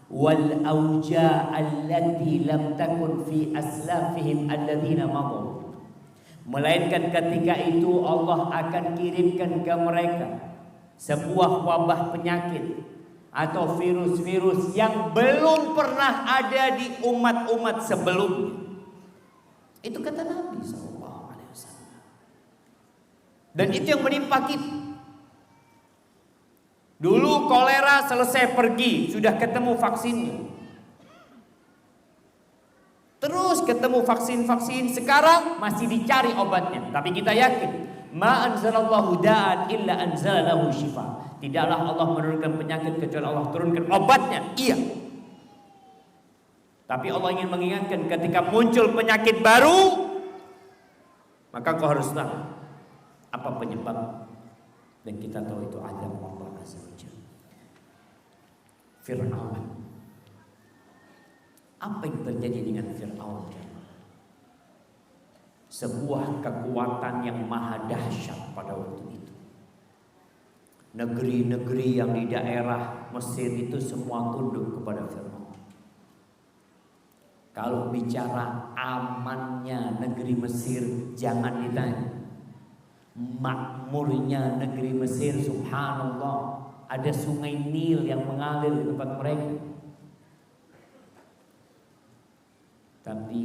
wal auja allati lam takun fi aslafihim alladzina madu. Melainkan ketika itu Allah akan kirimkan ke mereka sebuah wabah penyakit atau virus-virus yang belum pernah ada di umat-umat sebelumnya. Itu kata Nabi SAW. Dan itu yang menimpa kita. Dulu kolera selesai pergi, sudah ketemu vaksinnya. Terus ketemu vaksin-vaksin, sekarang masih dicari obatnya. Tapi kita yakin, ma anzalallahu da'an illa anzalahu syifa. Tidaklah Allah menurunkan penyakit kecuali Allah turunkan obatnya. Iya. Tapi Allah ingin mengingatkan, ketika muncul penyakit baru, maka kau harus tahu apa penyebab. Dan kita tahu itu azab Allah Azza wa Jalla. Fir'aun. Apa yang terjadi dengan Fir'aun? Sebuah kekuatan yang maha dahsyat pada waktu itu. Negeri-negeri yang di daerah Mesir itu semua tunduk kepada Fir'aun. Kalau bicara amannya negeri Mesir, jangan ditanya. Makmurnya negeri Mesir, subhanallah, ada sungai Nil yang mengalir di tempat mereka. Tapi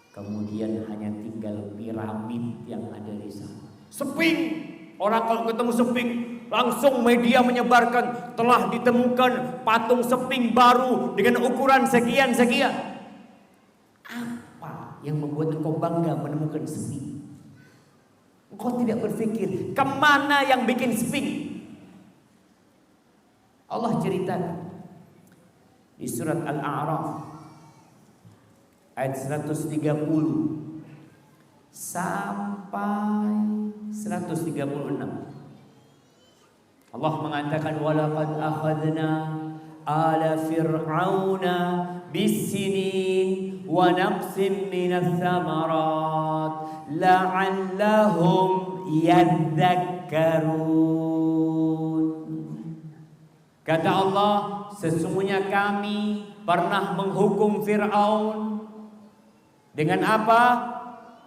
kemudian hanya tinggal piramid yang ada di sana. Seping, orang kalau ketemu seping, langsung media menyebarkan telah ditemukan patung seping baru dengan ukuran sekian-sekian. Apa yang membuat engkau bangga menemukan seping? Engkau tidak berpikir kemana yang bikin seping? Allah ceritakan di surat Al-A'raf ayat 130 sampai 136. Allah mengatakan, walaqad akhadna ala fir'auna bisinin wa naqsim minas thamarat la'allahum yadhakkarun. Kata Allah, sesungguhnya kami pernah menghukum Fir'aun dengan apa?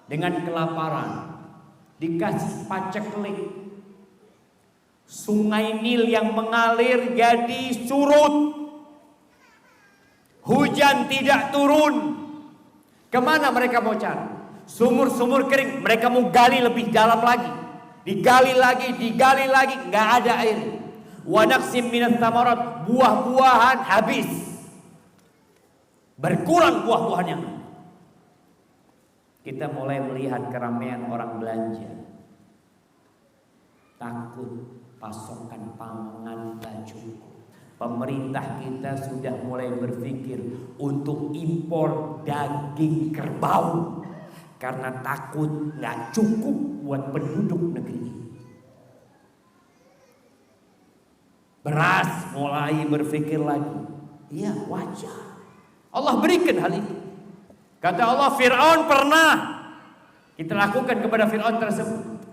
Dengan kelaparan. Dikasih paceklik. Sungai Nil yang mengalir jadi surut. Hujan tidak turun. Kemana mereka mau cari? Sumur-sumur kering. Mereka mau gali lebih dalam lagi. Digali lagi, nggak ada air. Wa naqsim minas thamarat, buah-buahan habis. Berkurang buah-buahannya. Kita mulai melihat keramaian orang belanja. Takut pasokan pangan tak cukup. Pemerintah kita sudah mulai berpikir untuk impor daging kerbau karena takut nggak cukup buat penduduk negeri. Beras mulai berpikir lagi. Iya, wajar. Allah berikan hal itu. Kata Allah, Fir'aun pernah kita lakukan kepada Fir'aun tersebut.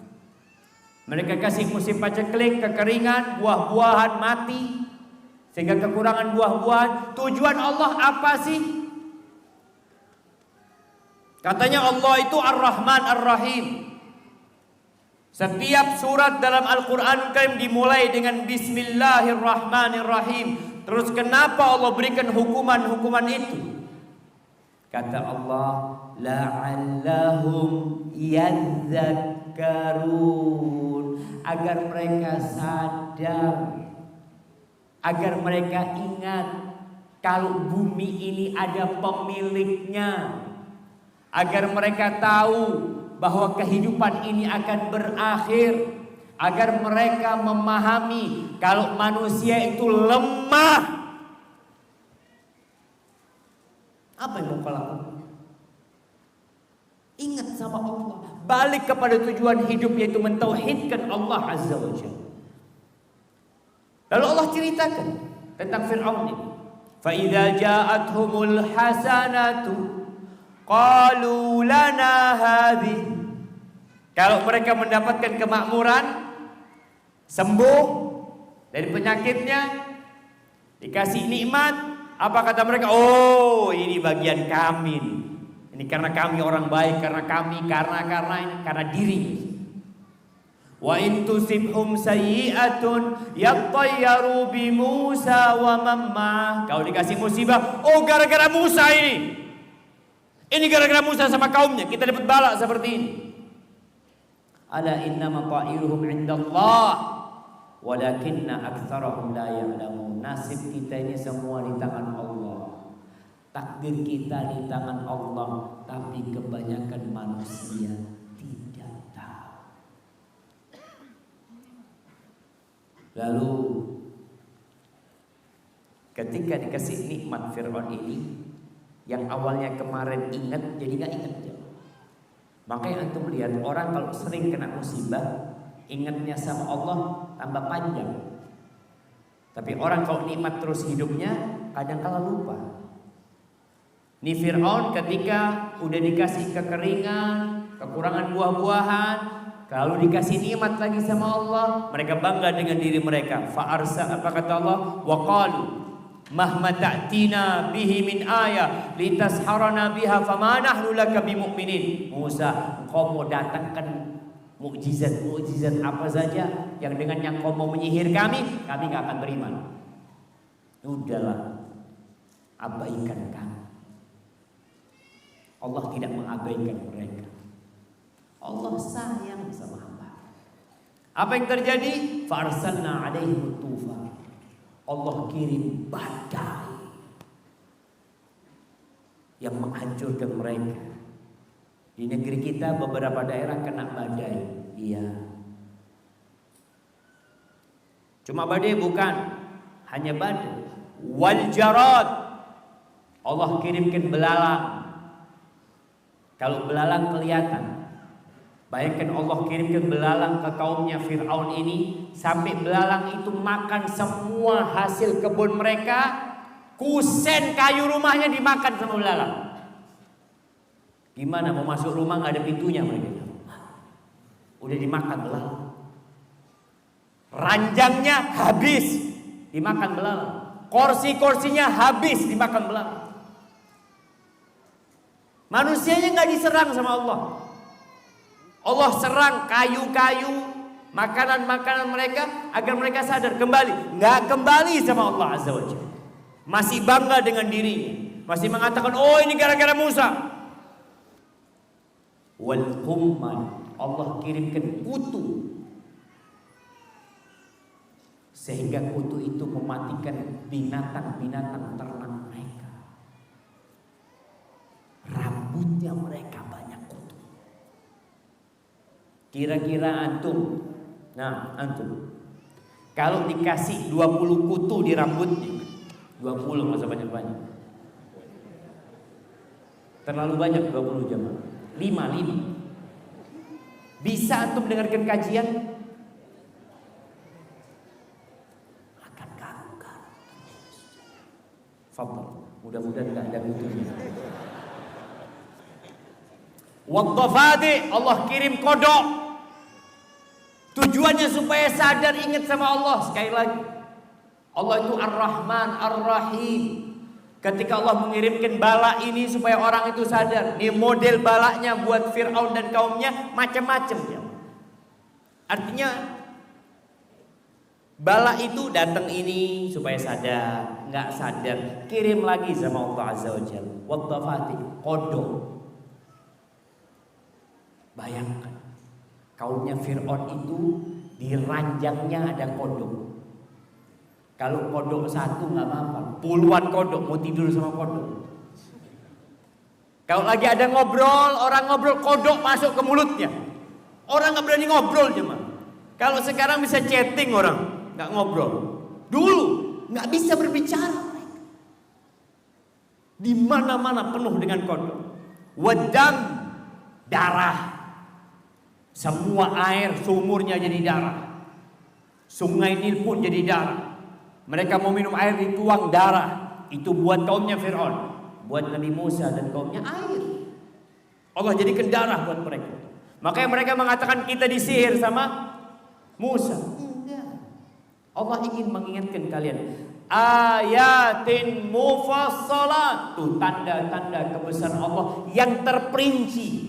Mereka kasih musim paceklik, kekeringan, buah-buahan mati, sehingga kekurangan buah-buahan. Tujuan Allah apa sih? Katanya Allah itu Ar-Rahman Ar-Rahim. Setiap surat dalam Al-Quran Karim dimulai dengan Bismillahirrahmanirrahim. Terus kenapa Allah berikan hukuman-hukuman itu? Kata Allah, la'allahum yadhakkarun, agar mereka sadar, agar mereka ingat kalau bumi ini ada pemiliknya, agar mereka tahu bahwa kehidupan ini akan berakhir, agar mereka memahami kalau manusia itu lemah. Apa yang mau kau lakukan? Ingat sama Allah, balik kepada tujuan hidup, yaitu mentauhidkan Allah Azza wa Jalla. Lalu Allah ceritakan tentang Fir'aun ini. Fa idza ja'atuhumul hasanatu qalu lana hadhi. Kalau mereka mendapatkan kemakmuran, sembuh dari penyakitnya, dikasih nikmat, apa kata mereka? Oh, ini bagian kami nih. Ini karena kami orang baik, karena diri. Wa in tusibhum sayyi'atun yattayyaru bi Musa wa man ma'ah. Kalau dikasih musibah, oh gara-gara Musa ini. Ini gara-gara Musa sama kaumnya kita dapat bala seperti ini. Ala innama ta'iruhum 'indallah walakinna aktsarahum la ya'lamun. Nasib kita ini semua di tangan Allah. Takdir kita di tangan Allah, tapi kebanyakan manusia tidak tahu. Lalu ketika dikasih nikmat Fir'aun ini, yang awalnya kemarin ingat jadi gak ingat. Makanya antum lihat orang kalau sering kena musibah, ingatnya sama Allah tambah panjang. Tapi orang kalau nikmat terus hidupnya, kadang kala lupa. Ini Fir'aun ketika udah dikasih kekeringan, kekurangan buah-buahan, kalau dikasih nikmat lagi sama Allah, mereka bangga dengan diri mereka. Fa'arsa, apa kata Allah? Wa qalu mahma ta'tina bihi min ayah litasharana biha fama nahnu laka bimu'minin. Musa, engkau mau datangkan mukjizat apa saja yang dengannya kau mau menyihir kami gak akan beriman. Udahlah, abaikan kami. Allah tidak mengabaikan mereka. Allah sayang sama hamba. Apa yang terjadi? Farsalna alaihim tufan. Allah kirim badai yang menghancurkan mereka. Di negeri kita beberapa daerah kena badai. Iya. Cuma badai bukan hanya badai. Wal jarad. Allah kirimkan belalang. Kalau belalang kelihatan, bayangkan Allah kirimkan belalang ke kaumnya Fir'aun ini, sampai belalang itu makan semua hasil kebun mereka, kusen kayu rumahnya dimakan sama belalang. Gimana mau masuk rumah nggak ada pintunya mereka? Udah dimakan belalang. Ranjangnya habis dimakan belalang. Kursi-kursinya habis dimakan belalang. Manusianya nggak diserang sama Allah. Allah serang kayu-kayu, makanan-makanan mereka agar mereka sadar kembali. Nggak kembali sama Allah Azza wa Jalla. Masih bangga dengan dirinya. Masih mengatakan, oh ini gara-gara Musa. Wal qumman, Allah kirimkan kutu, sehingga kutu itu mematikan binatang-binatang ternak mereka. Rambutnya mereka banyak kutu. Kira-kira antum, kalau dikasih 20 kutu di rambutnya, 20 masa banyak-banyak, terlalu banyak 20 jamaah. 5 bisa antum dengarkan kajian? Akan ganggu. Fadhal, mudah-mudahan enggak ada kutunya. Wadhafadi, Allah kirim kodok. Tujuannya supaya sadar ingat sama Allah. Sekali lagi, Allah itu Ar-Rahman Ar-Rahim. Ketika Allah mengirimkan bala ini supaya orang itu sadar, ini model balanya buat Fir'aun dan kaumnya macam-macam ya. Artinya bala itu datang ini supaya sadar, nggak sadar kirim lagi sama Allah Azza wa Jalla. Wadhafati, kodok. Bayangkan, kaumnya Fir'aun itu di ranjangnya ada kodok. Kalau kodok satu nggak apa-apa, puluhan kodok mau tidur sama kodok. Kalau lagi ada ngobrol, orang ngobrol, kodok masuk ke mulutnya. Orang nggak berani ngobrol cuma. Kalau sekarang bisa chatting orang, nggak ngobrol. Dulu nggak bisa berbicara. Di mana-mana penuh dengan kodok. Wadam, darah. Semua air sumurnya jadi darah. Sungai Nil pun jadi darah. Mereka mau minum air dituang darah. Itu buat kaumnya Fir'aun. Buat Nabi Musa dan kaumnya air. Allah jadikan darah buat mereka. Makanya mereka mengatakan kita disihir sama Musa. Enggak. Allah ingin mengingatkan kalian. Ayatin mufassalat. Tuh tanda-tanda kebesaran Allah yang terperinci.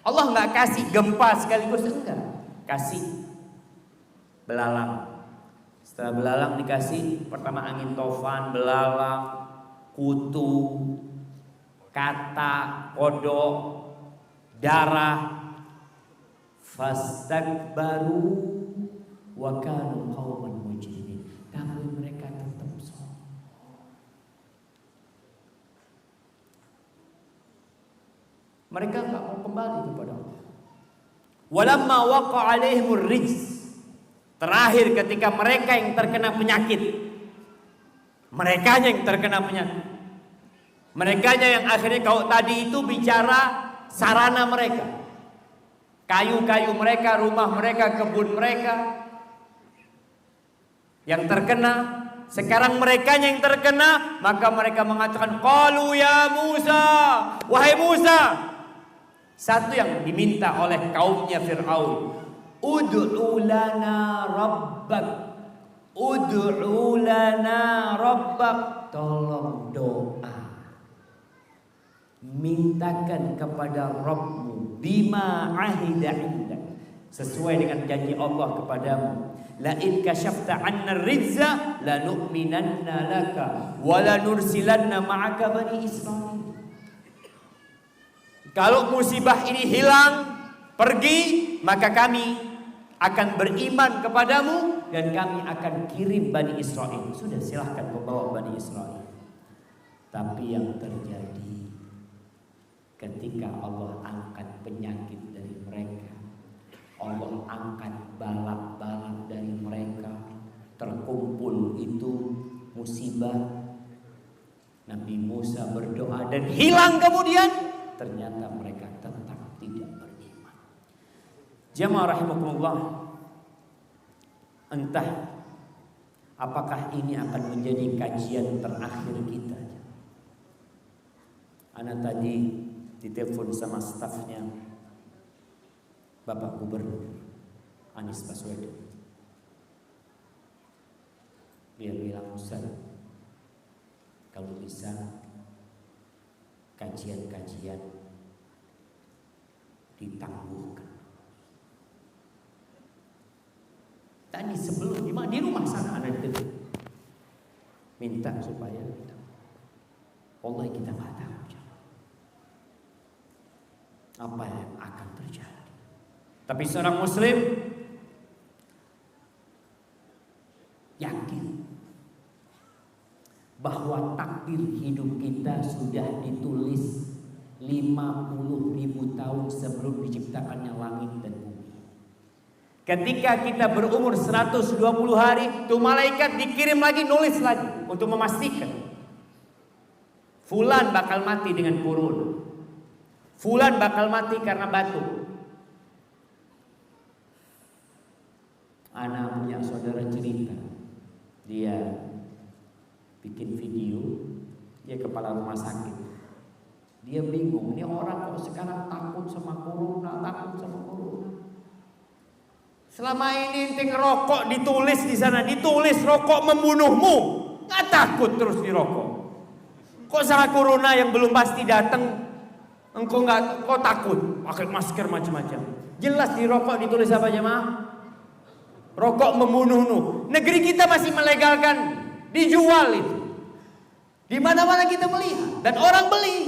Allah nggak kasih gempa sekaligus, enggak. Kasih belalang. Setelah belalang dikasih, pertama angin tofan, belalang, kutu, kata, kodok, darah. Fastakbaru wa kanu qauman mujrimin. Tapi mereka tetap sombong. Mereka enggak mau kembali kepada Allah. Walamma waqa 'alaihimur rijz. Terakhir ketika mereka yang terkena penyakit, merekanya yang terkena penyakit, merekanya yang akhirnya kalau tadi itu bicara sarana mereka, kayu-kayu mereka, rumah mereka, kebun mereka yang terkena. Sekarang merekanya yang terkena, maka mereka mengatakan, qalu ya Musa, wahai Musa. Satu yang diminta oleh kaumnya Fir'aun, ud'u lana rabbak, ud'u lana rabbak, tolong doa, mintakan kepada Rabbmu, bima ahida indak, sesuai dengan janji Allah kepadamu. La in kashafta 'anna rizza lanu'minanna laka wa lanursilanna ma'aka bani Israil. Kalau musibah ini hilang, pergi, maka kami akan beriman kepadamu dan kami akan kirim Bani Israel. Sudah, silahkan membawa Bani Israel. Tapi yang terjadi ketika Allah angkat penyakit dari mereka, Allah angkat balak-balak dari mereka, terkumpul itu musibah. Nabi Musa berdoa dan hilang kemudian. Ternyata mereka tetap tidak beriman. Jamaah rahimakumullah, entah apakah ini akan menjadi kajian terakhir kita. Ana tadi ditelepon sama stafnya Bapak Gubernur Anies Baswedan. Dia bilang, Ustaz, kalau bisa kajian-kajian ditangguhkan. Tadi sebelum di rumah sana ada di minta supaya Allah kita nggak tahu apa yang akan terjadi. Tapi seorang Muslim yakin bahwa takdir hidup kita sudah ditulis 50.000 tahun sebelum diciptakannya langit dan bumi. Ketika kita berumur 120 hari, tuh malaikat dikirim lagi, nulis lagi untuk memastikan fulan bakal mati dengan corona, fulan bakal mati karena batuk. Anak punya saudara cerita, dia bikin video, dia kepala rumah sakit. Dia bingung, ini orang kok sekarang takut sama corona. Selama ini ente ngerokok ditulis di sana, ditulis rokok membunuhmu, nggak takut terus dirokok. Kok sama corona yang belum pasti datang, engkau nggak, kok takut pakai masker macam-macam. Jelas di rokok ditulis apa jemaah? Rokok membunuhmu. Negeri kita masih melegalkan, dijual itu. Di mana-mana kita melihat dan orang beli.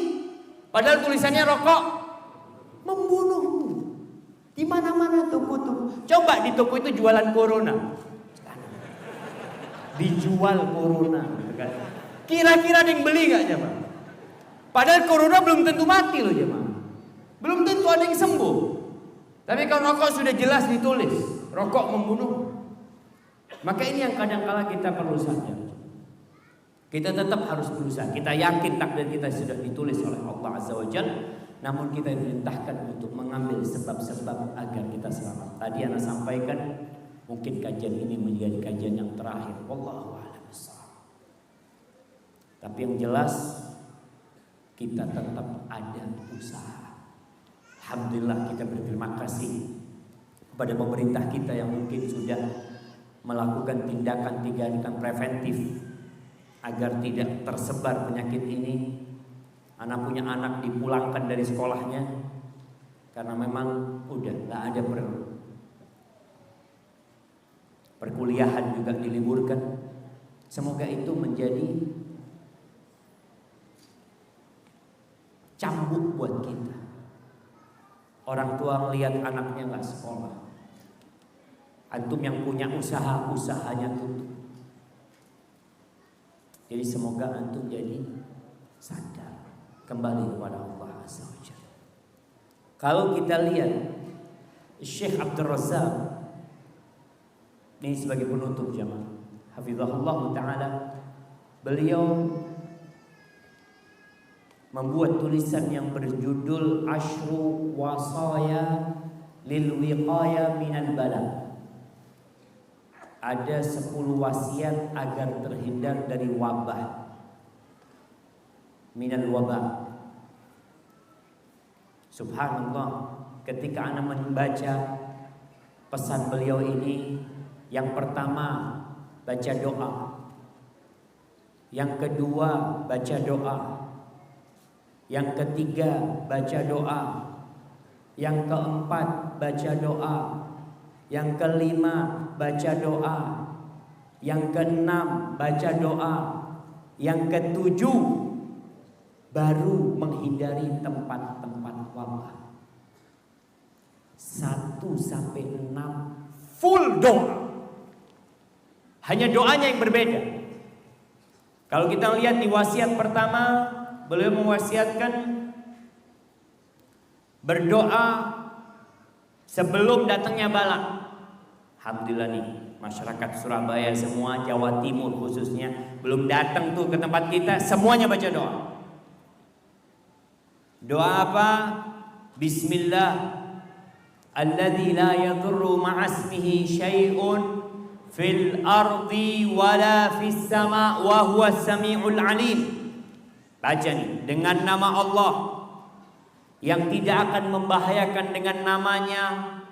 Padahal tulisannya rokok membunuhmu. Di mana-mana toko-toko. Coba di toko itu jualan corona. Dijual corona. Kira-kira ada yang beli gak jemaah? Padahal corona belum tentu mati loh jemaah. Belum tentu ada yang sembuh. Tapi kalau rokok sudah jelas ditulis, rokok membunuh. Maka ini yang kadang-kala kita perlu sadar. Kita tetap harus berusaha. Kita yakin takdir kita sudah ditulis oleh Allah Azza wa Jalla. Namun kita diperintahkan untuk mengambil sebab-sebab agar kita selamat. Tadi Ana sampaikan, mungkin kajian ini menjadi kajian yang terakhir. Wallahu a'lam bishawab. Tapi yang jelas kita tetap ada usaha. Alhamdulillah kita berterima kasih kepada pemerintah kita yang mungkin sudah melakukan tindakan preventif agar tidak tersebar penyakit ini. Anak punya anak dipulangkan dari sekolahnya karena memang udah nggak ada perkuliahan juga diliburkan. Semoga itu menjadi cambuk buat kita. Orang tua melihat anaknya nggak sekolah, antum yang punya usaha, usahanya tutup. Jadi semoga antum jadi sadar kembali kepada Allah Azza wa Jalla. Kalau kita lihat Syekh Abdul Razak ini sebagai penutup jamaah, hafizahullah taala, beliau membuat tulisan yang berjudul Ashru Wasaya Lil Wiqaya Minal Bala. Ada 10 wasiat agar terhindar dari wabah. Minal wabah. Subhanallah, ketika ana membaca pesan beliau ini, yang pertama baca doa, yang kedua baca doa, yang ketiga baca doa, yang keempat baca doa, yang kelima baca doa, yang keenam baca doa, yang ketujuh baru menghindari tempat-tempat wabah. 1 sampai 6 full doa. Hanya doanya yang berbeda. Kalau kita lihat di wasiat pertama, beliau mewasiatkan berdoa sebelum datangnya bala. Alhamdulillah nih, masyarakat Surabaya semua, Jawa Timur khususnya, belum datang tuh ke tempat kita, semuanya baca doa. Doa apa? Bismillah alladzi la yadurru ma'asmihi syai'un fil ardi wala fis sama' wa huwas sami'ul alim. Baca nih, dengan nama Allah yang tidak akan membahayakan dengan namanya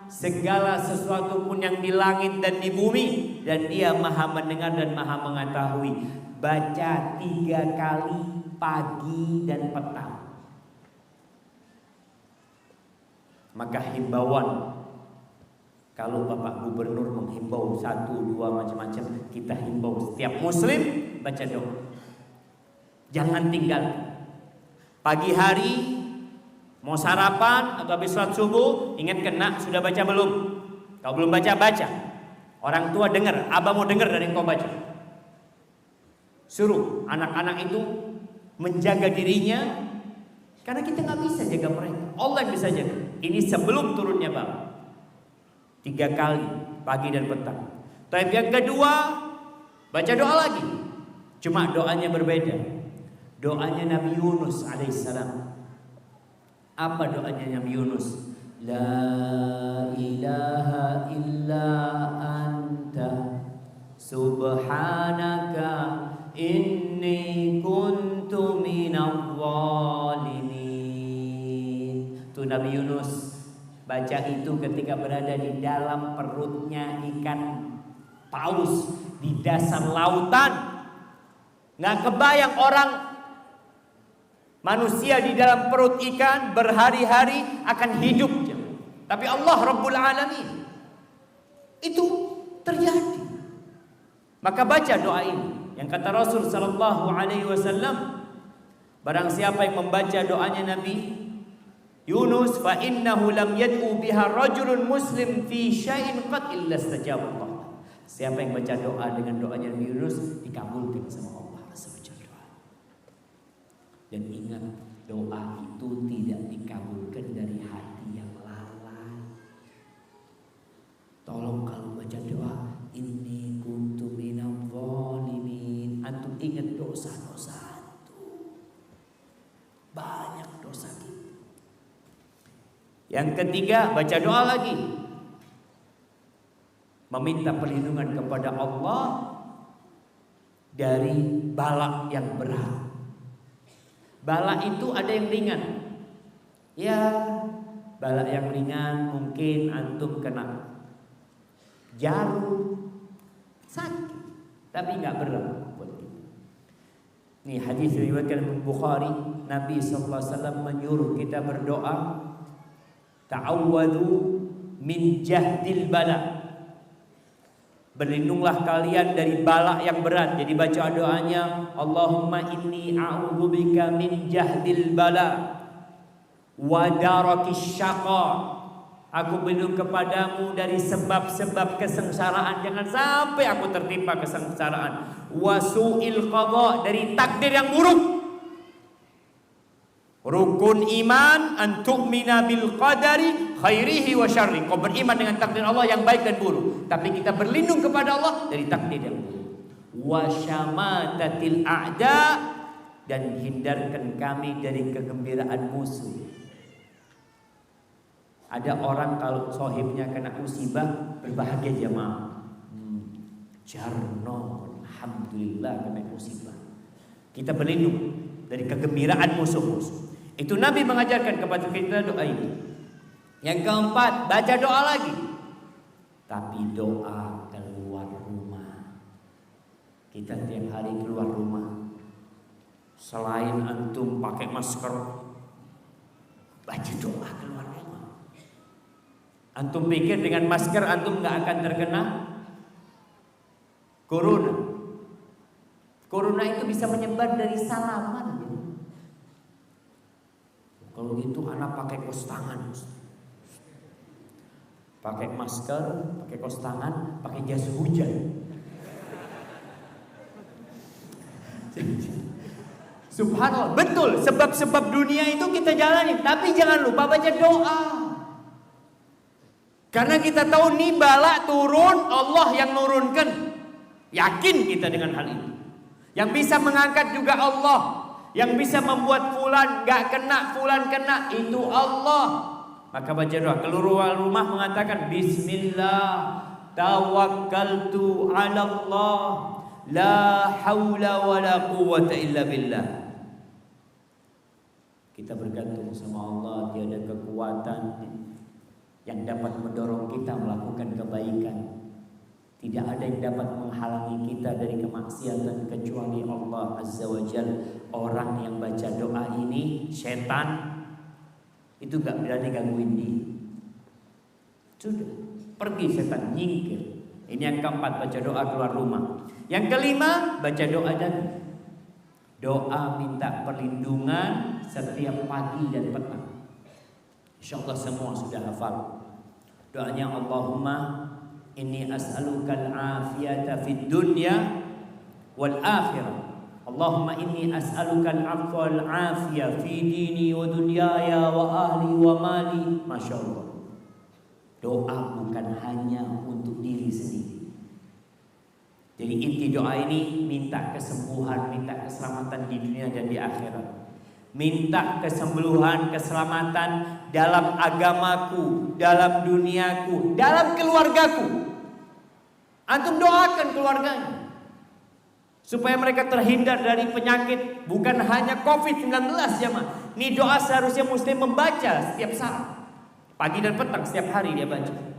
segala sesuatu pun yang di langit dan di bumi, dan dia maha mendengar dan maha mengetahui. Baca 3 kali pagi dan petang. Maka himbauan, kalau Bapak Gubernur menghimbau 1, 2 macam-macam, kita himbau setiap muslim baca doa. Jangan tinggal. Pagi hari mau sarapan atau habis sholat subuh, ingat kena sudah baca belum? Kalau belum baca. Orang tua dengar, abah mau dengar dari engkau baca. Suruh anak-anak itu menjaga dirinya, karena kita nggak bisa jaga mereka, Allah yang bisa jaga. Ini sebelum turunnya bang. 3 kali pagi dan petang. Tapi yang kedua, baca doa lagi. Cuma doanya berbeda. Doanya Nabi Yunus alaihissalam. Apa doanya Nabi Yunus? La ilaha illa anta subhanaka inni kuntu minadh dhalimin. Itu Nabi Yunus baca itu ketika berada di dalam perutnya ikan paus di dasar lautan. Nggak kebayang orang manusia di dalam perut ikan berhari-hari akan hidup. Tapi Allah Rabbul Alamin itu terjadi. Maka baca doa ini. Yang kata Rasul sallallahu alaihi wasallam, barang siapa yang membaca doanya Nabi Yunus, fa innahu lam yad'u biha rajulun muslim fi syai'in qad illa istajaba Allah. Siapa yang baca doa dengan doanya Nabi Yunus dikabulkan sama Allah Subhanahu. Dan ingat, doa itu tidak dikabulkan dari hati yang lalai. Tolong kalau baca doa inni kuntu minadh dhalimin, antum ingat dosa-dosa itu. Banyak dosa kita. Yang ketiga, baca doa lagi. Meminta perlindungan kepada Allah dari bala yang berat. Bala itu ada yang ringan. Ya, bala yang ringan mungkin antum kena jarum, sakit, tapi nggak berat buat kita. Ini hadis riwayatkan Bukhari, Nabi SAW menyuruh kita berdoa, ta'awwadhu min jahdil bala. Berlindunglah kalian dari bala yang berat. Jadi baca doanya, Allahumma inni a'udzubika min jahdil bala wa darakis syaqa. Aku berlindung kepadamu dari sebab-sebab kesengsaraan. Jangan sampai aku tertimpa kesengsaraan. Wa su'il qadha, dari takdir yang buruk. Rukun iman an tu'mina bil qadari khairihi wa syarri. Kau beriman dengan takdir Allah yang baik dan buruk, tapi kita berlindung kepada Allah dari takdir yang buruk. Wa syamatatil a'da, dan hindarkan kami dari kegembiraan musuh. Ada orang kalau sohibnya kena musibah berbahagia jemaah. Jarno, alhamdulillah kena musibah. Kita berlindung dari kegembiraan musuh-musuh. Itu Nabi mengajarkan kepada kita doa ini. Yang keempat, baca doa lagi. Tapi doa keluar rumah. Kita tiap hari keluar rumah, selain antum pakai masker, baca doa keluar rumah. Antum pikir dengan masker antum gak akan terkena corona? Corona itu bisa menyebar dari salaman. Kalau gitu anak pakai kos tangan, pakai masker, pakai kos tangan, pakai jas hujan. Subhanallah, betul. Sebab-sebab dunia itu kita jalani, tapi jangan lupa baca doa. Karena kita tahu nih bala turun, Allah yang nurunkan. Yakin kita dengan hal itu. Yang bisa mengangkat juga Allah. Yang bisa membuat fulan gak kena, fulan kena, itu Allah. Maka baca doa. Keluar rumah mengatakan Bismillah tawakkaltu ala Allah la hawla wa la quwwata illa billah. Kita bergantung sama Allah, tiada kekuatan yang dapat mendorong kita melakukan kebaikan. Tidak ada yang dapat menghalangi kita dari kemaksiatan kecuali Allah Azza wa Jalla. Orang yang baca doa ini, setan itu gak berani gangguin dia. Sudah, pergi setan, nyingkir. Ini yang keempat, baca doa keluar rumah. Yang kelima, baca doa dan doa minta perlindungan setiap pagi dan petang. InsyaAllah semua sudah hafal. Doanya Allahumma inni as'alukal afiyata fid dunya wal akhirah. Allahumma inni as'alukal afwa wal afiyah fi dini wa dunyaya wa ahli wa mali. Masya Allah. Doa bukan hanya untuk diri sendiri. Jadi inti doa ini minta kesembuhan, minta keselamatan di dunia dan di akhirat. Minta kesembuhan, keselamatan dalam agamaku, dalam duniaku, dalam keluargaku. Antum doakan keluarganya supaya mereka terhindar dari penyakit, bukan hanya COVID-19 jemaah. Ini doa seharusnya muslim membaca setiap saat, pagi dan petang, setiap hari dia baca.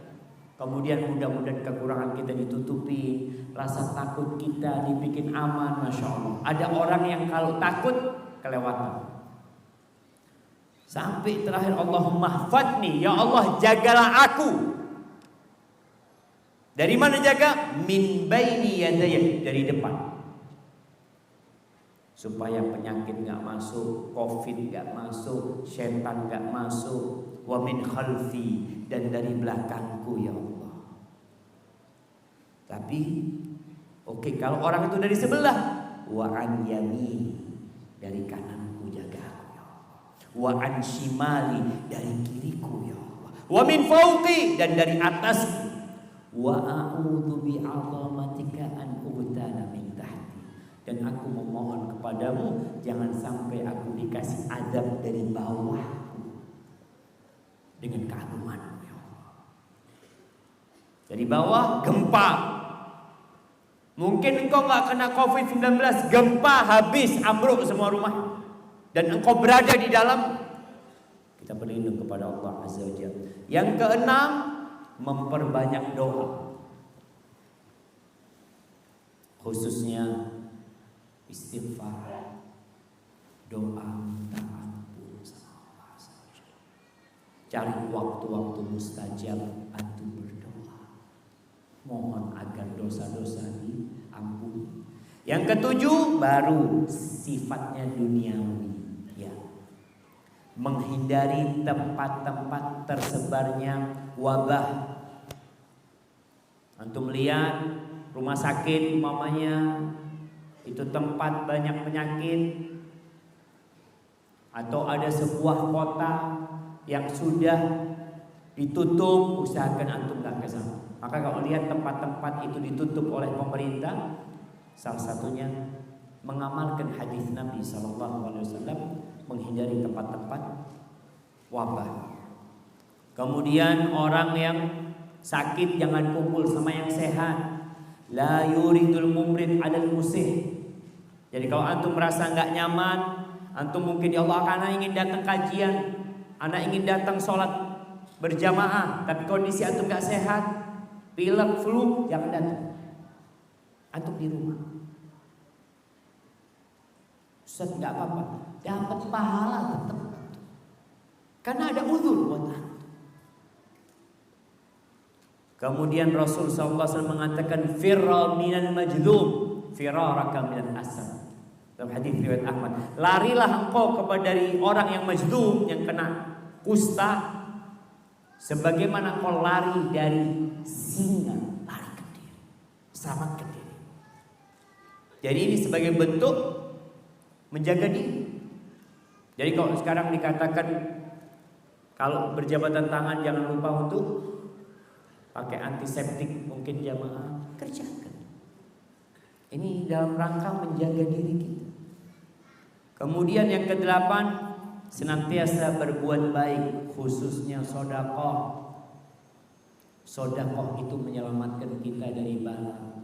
Kemudian mudah-mudahan kekurangan kita ditutupi, rasa takut kita dibikin aman. Masya Allah. Ada orang yang kalau takut kelewatan. Sampai terakhir Allahumma hfadni, ya Allah jagalah aku. Dari mana jaga? Min baini yadayya, dari depan. Supaya penyakit gak masuk, COVID gak masuk, setan gak masuk. Wa min khalfi, dan dari belakangku ya Allah. Tapi oke, kalau orang itu dari sebelah, wa an yamini, dari kananku jaga aku ya Allah. Wa an shimali, dari kiriku ya Allah. Wa min fauqi, dan dari atasku. Wa a'udzu bi'azamatika an ubtala min tahti, dan aku memohon kepadamu jangan sampai aku dikasih azab dari bawahku dengan keagunganmu ya Allah. Dari bawah gempa, mungkin engkau gak kena COVID-19, gempa habis, ambruk semua rumah, dan engkau berada di dalam. Kita berlindung kepada Allah Azza wa Jalla. Yang keenam, memperbanyak doa, khususnya istighfar, doa minta ampun sama Allah. Cari waktu-waktu mustajab antum berdoa, mohon agar dosa-dosa diampuni. Yang ketujuh baru sifatnya duniawi, ya, menghindari tempat-tempat tersebarnya wabah. Antum lihat rumah sakit umpamanya itu tempat banyak penyakit, atau ada sebuah kota yang sudah ditutup, usahakan antum gak ke sana. Maka kalau lihat tempat-tempat itu ditutup oleh pemerintah, salah satunya mengamalkan hadis Nabi SAW, menghindari tempat-tempat wabah. Kemudian orang yang sakit jangan kumpul sama yang sehat. La yuridul mumrid adal musih. Jadi kalau antum merasa nggak nyaman, antum mungkin ya Allah, anak ingin datang kajian, anak ingin datang sholat berjamaah, tapi kondisi antum nggak sehat, pilek, flu, jangan datang. Antum di rumah. Ustaz nggak apa-apa, dapat pahala tetap. Karena ada uzur buat antum. Kemudian Rasul SAW mengatakan firra minal majlum firaraka minal asad. Dalam hadis riwayat Ahmad, larilah engkau kepada dari orang yang majlum, yang kena kusta, sebagaimana kau lari dari singa lari ke diri, selamatkan diri. Jadi ini sebagai bentuk menjaga diri. Jadi kalau sekarang dikatakan kalau berjabatan tangan jangan lupa untuk pakai antiseptik, mungkin jamaah kerjakan. Ini dalam rangka menjaga diri kita. Kemudian yang kedelapan, senantiasa berbuat baik, khususnya sedekah. Sedekah itu menyelamatkan kita dari bala.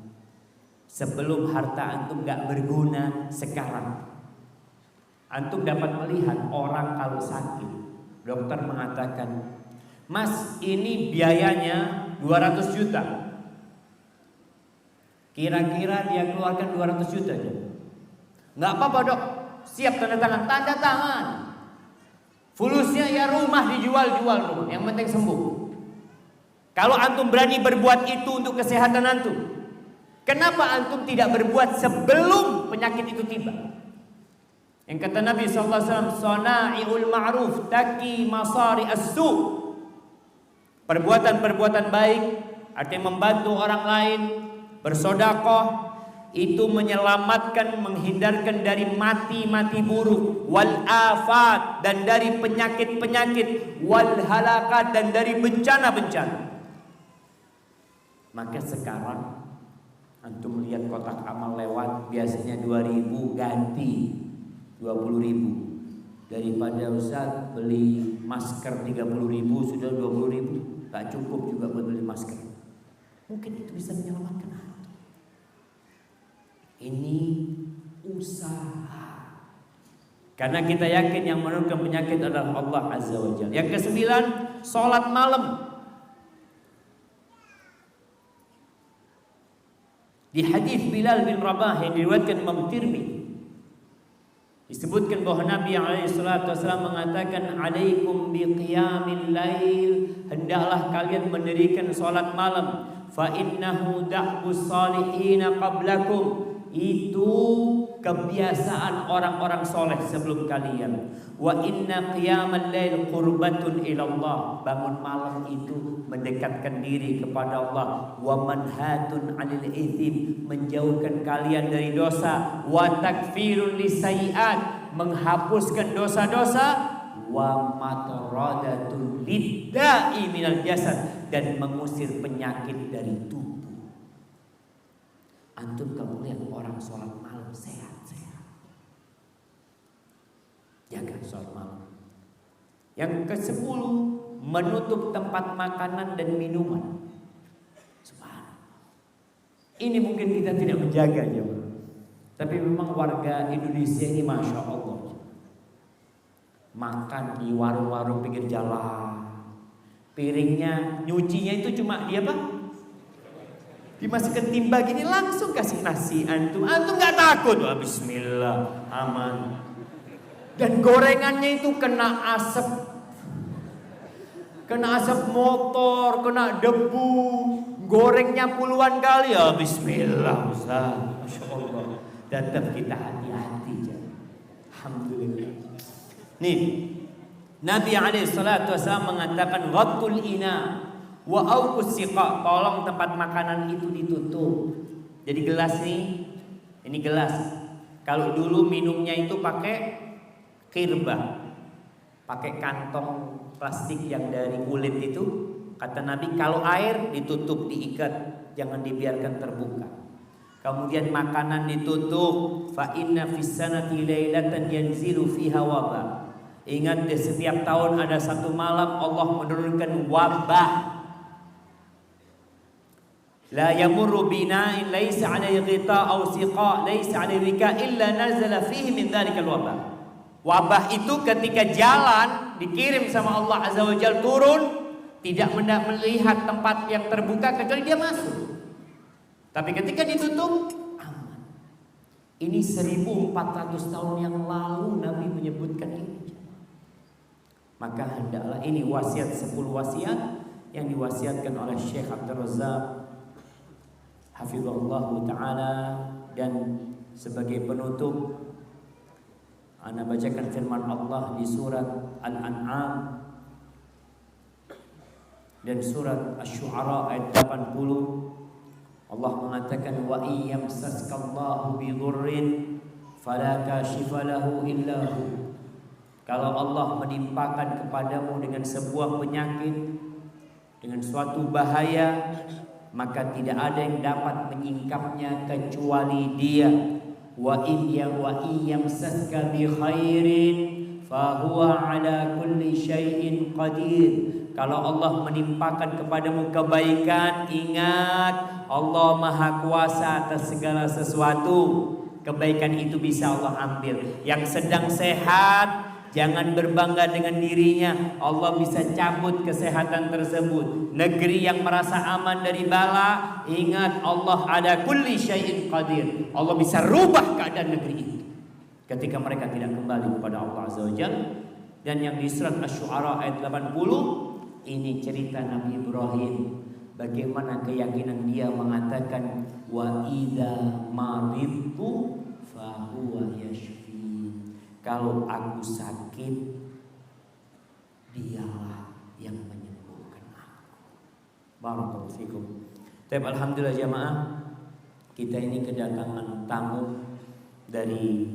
Sebelum harta antum gak berguna, sekarang Antum dapat melihat orang kalau sakit, dokter mengatakan, "Mas, ini biayanya 200 juta." Kira-kira dia keluarkan 200 juta aja. Nggak apa-apa dok, siap tanda tangan, tanda tangan. Fulusnya ya rumah dijual-jual rumah, yang penting sembuh. Kalau antum berani berbuat itu untuk kesehatan antum, kenapa antum tidak berbuat sebelum penyakit itu tiba? Yang kata Nabi SAW, "Sana'iul ma'ruf taki masari as-su." Perbuatan-perbuatan baik, artinya membantu orang lain, bersedekah, itu menyelamatkan, menghindarkan dari mati-mati buruk, wal afat, dan dari penyakit-penyakit, wal halakat, dan dari bencana-bencana. Maka sekarang antum lihat kotak amal lewat, biasanya 2.000 ganti 20.000. Daripada Ustaz beli masker 30.000 sudah 20.000, gak cukup juga buat beli masker. Mungkin itu bisa menyelamatkan antum. Ini usaha. Karena kita yakin yang menurunkan penyakit adalah Allah Azza wa Jalla. Yang ke-9, sholat malam. Di hadis Bilal bin Rabah yang diriwayatkan Imam Tirmidzi, disebutkan bahwa Nabi SAW mengatakan, "Alaikum biqiyamil lail." Hendaklah kalian mendirikan sholat malam. Fa innahu da'bus salihina qablakum. Itu kebiasaan orang-orang soleh sebelum kalian. Wa inna qiyamal lail qurbatun ilallah. Bangun malam itu mendekatkan diri kepada Allah. Wa manhatun 'anil itsm, menjauhkan kalian dari dosa. Wa takfirun lisayyi'at, menghapuskan dosa-dosa. Wa mataradatun lidda'i minal jasad, dan mengusir penyakit dari tubuh. Antum kalau lihat orang sholat malam sehat-sehat, jaga sholat malam. Yang ke-10, menutup tempat makanan dan minuman. Subhanallah. Ini mungkin kita tidak menjaga jemaah, tapi memang warga Indonesia ini masya Allah, makan di warung-warung pinggir jalan, piringnya nyucinya itu cuma dia apa? Dimasukkan timba gini, langsung kasih nasi. Antum nggak takut? Wah, bismillah, aman. Dan gorengannya itu kena asap motor, kena debu, gorengnya puluhan kali. Ya bismillah, Ustaz, masya Allah. Tetap kita hati-hati. Alhamdulillah. Nih, Nabi SAW mengatakan, "Ghaddul ina wa auqus siqa." Tolong tempat makanan itu ditutup. Jadi gelas nih, ini gelas. Kalau dulu minumnya itu pakai kirbah, pakai kantong plastik yang dari kulit itu, kata Nabi kalau air ditutup, diikat, jangan dibiarkan terbuka. Kemudian makanan ditutup. Fa inna fis sanati lailatan yanzilu fiha wabah. Ingat, di setiap tahun ada satu malam Allah menurunkan wabah. La yamurru bina'in laisa 'alaihi ghita' aw siqa' laisa 'alaihi wika' illa nazala fihi min dzalikal wabah. Wabah itu ketika jalan dikirim sama Allah Azza wa Jalla turun, tidak melihat tempat yang terbuka kecuali dia masuk. Tapi ketika ditutup aman. Ini 1400 tahun yang lalu Nabi menyebutkan ini. Maka hendaklah, ini wasiat 10 wasiat yang diwasiatkan oleh Syekh Abdul Razzaq hafizallahu ta'ala. Dan sebagai penutup, ana bacakan firman Allah di surat Al-An'am dan surat Asy-Syu'ara ayat 80. Allah mengatakan, "Wa iyyamsaskallahu bidurrin fala kashifa lahu illa hu." Kalau Allah menimpakan kepadamu dengan sebuah penyakit, dengan suatu bahaya, maka tidak ada yang dapat menyingkapnya kecuali Dia. Wa iyyamsaska bi khairin fa huwa ala kulli syai'in qadir. Kalau Allah menimpakan kepadamu kebaikan, ingat Allah Maha Kuasa atas segala sesuatu. kebaikan itu bisa Allah ambil. Yang sedang sehat jangan berbangga dengan dirinya, Allah bisa cabut kesehatan tersebut. Negeri yang merasa aman dari bala, ingat Allah ada kulli syai'in qadir. Allah bisa rubah keadaan negeri itu ketika mereka tidak kembali kepada Allah Azza wa Jalla. Dan yang di surat Asy-Syu'ara ayat 80, ini cerita Nabi Ibrahim, bagaimana keyakinan dia mengatakan wa idza maridtu fa huwa yashfi. Kalau aku sakit, dialah yang menyembuhkan aku. Barakallahu fikum. Tapi alhamdulillah jamaah, kita ini kedatangan tamu dari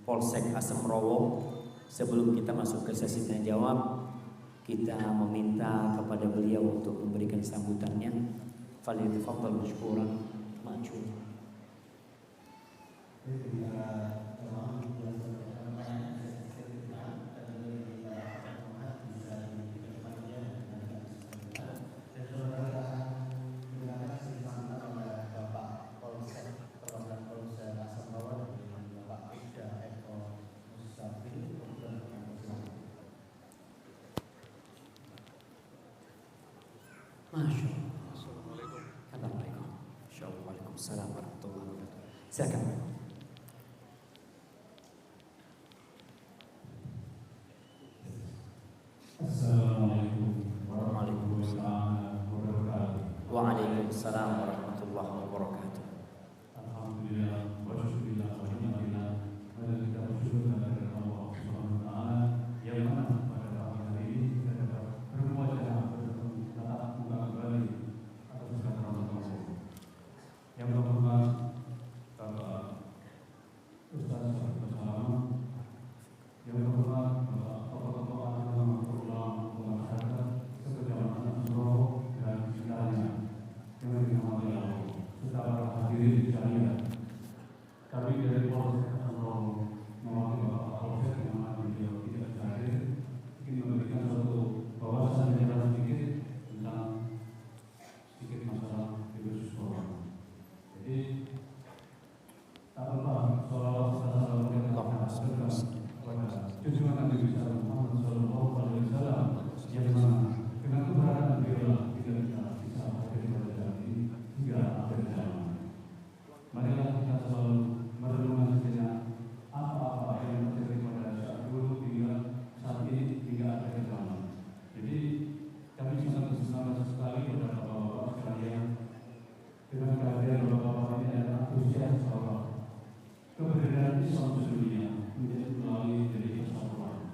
Polsek Asemrowo. Sebelum kita masuk ke sesi tanya jawab, kita meminta kepada beliau untuk memberikan sambutannya. Falyatafaddal mashkuran ma'jur. Masya Allah. Assalamualaikum. Waalaikumsalam warahmatullahi wabarakatuh. Silakan. Assalamualaikum warahmatullahi wabarakatuh. Waalaikumsalam warahmatullahi wabarakatuh. Alhamdulillah wa syukurillah wa ni'matillah. Mari kita bersyukur kepada Allah Subhanahu wa taala yang mana pada hari ini kita dapat bermuajah tatap muka kembali atas segala rahmat Allah. Yang berhormat Bapak Ustaz Bersama, yang berhormat Bapak tokoh-tokoh agama, ulama, masyarakat sekejamaah Solo dan sekitarnya yang dirahmati Allah, serta para hadirin sekalian. Kami dari Polsek Solo mewakili Bapak Polsek yang mana beliau tidak hadir, ingin memberikan suatu wawasan yang sedikit tentang sedikit masalah virus corona. Jadi tak lupa sholawat serta salam junjungan Nabi besar Muhammad Sallallahu Alaihi Wasallam yang mana dengan keberadaan beliau tidak kita bisa hadir pada saat ini hingga akhir zaman. Marilah kita selalu merenungkan sejenak apa-apa yang terjadi pada saat dulu hingga saat ini hingga akhir zaman. Jadi kami sangat bersemangat sekali kepada bapak-bapak sekalian dengan kehadiran bapak-bapak ini adalah antusias bahwa keberadaan Islam sedunia menjadi melalui dari persatuan.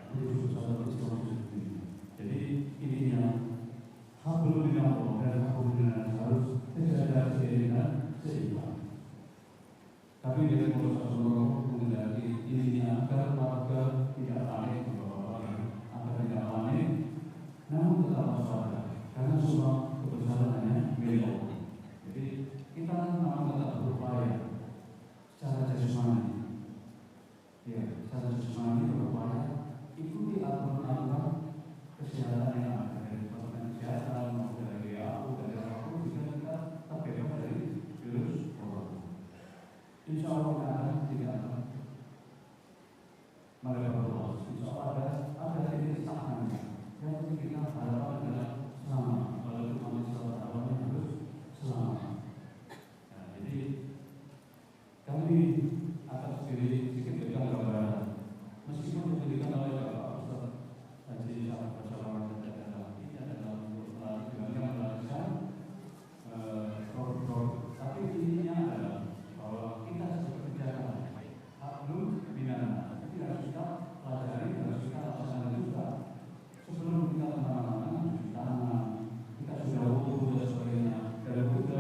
Itu persatuan Islam sedunia. Jadi intinya hablum minallah dan hablum minan harus sejajar seiringan seimbang. Kami dari Polsek Solo mengendaki intinya agar warga tidak panik, agar tidak panik, namun tetap waspada karena semua kebesaran hanya milik Allah. Jadi kita memang tetap berupaya secara jasmani, ya, secara jasmani berupaya ikuti aturan-aturan kesehatan yang ada dari Kementerian Kesehatan maupun dari WHO dan dari WHO jika kita terbebas dari virus corona. Insya Allah kita tidak akan melebar luas. Insya Allah ada titik stagnan. Yang penting kita harapkan adalah selamat. Kalau itu manusia awalnya harus selamat. Nah, jadi kami atas diri sedikit berikan gambaran. Meskipun diberikan oleh Bapak Ustaz Haji Syarif Bersama ini adalah dengan melakukan produk, tapi intinya adalah bahwa kita harus bekerja hablum minallah. Tapi harus kita pelajari, harus kita laksanakan juga. Sebelum kita kemana-mana, cuci tangan, kita sudah wudu dan sebagainya. Dan wudu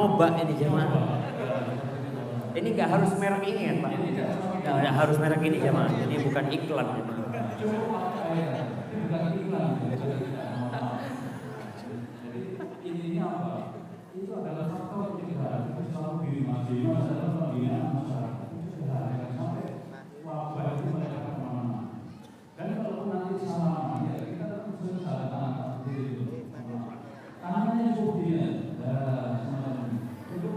nyoba ini jemaah. Ini nggak harus merek ini ya Pak. Nggak harus merek ini jemaah. Ini bukan iklan jemaah. Intinya apa? Itu adalah faktor pencegahan. Kita selalu diri masing-masing adalah pembinaan masyarakat. Itu sudah jangan sampai wabah itu mereka kemana-mana. Dan kalau nanti salaman, ya kita tetap salah tangan diri itu. Tangannya cukup dia, semacam ini. Cukup.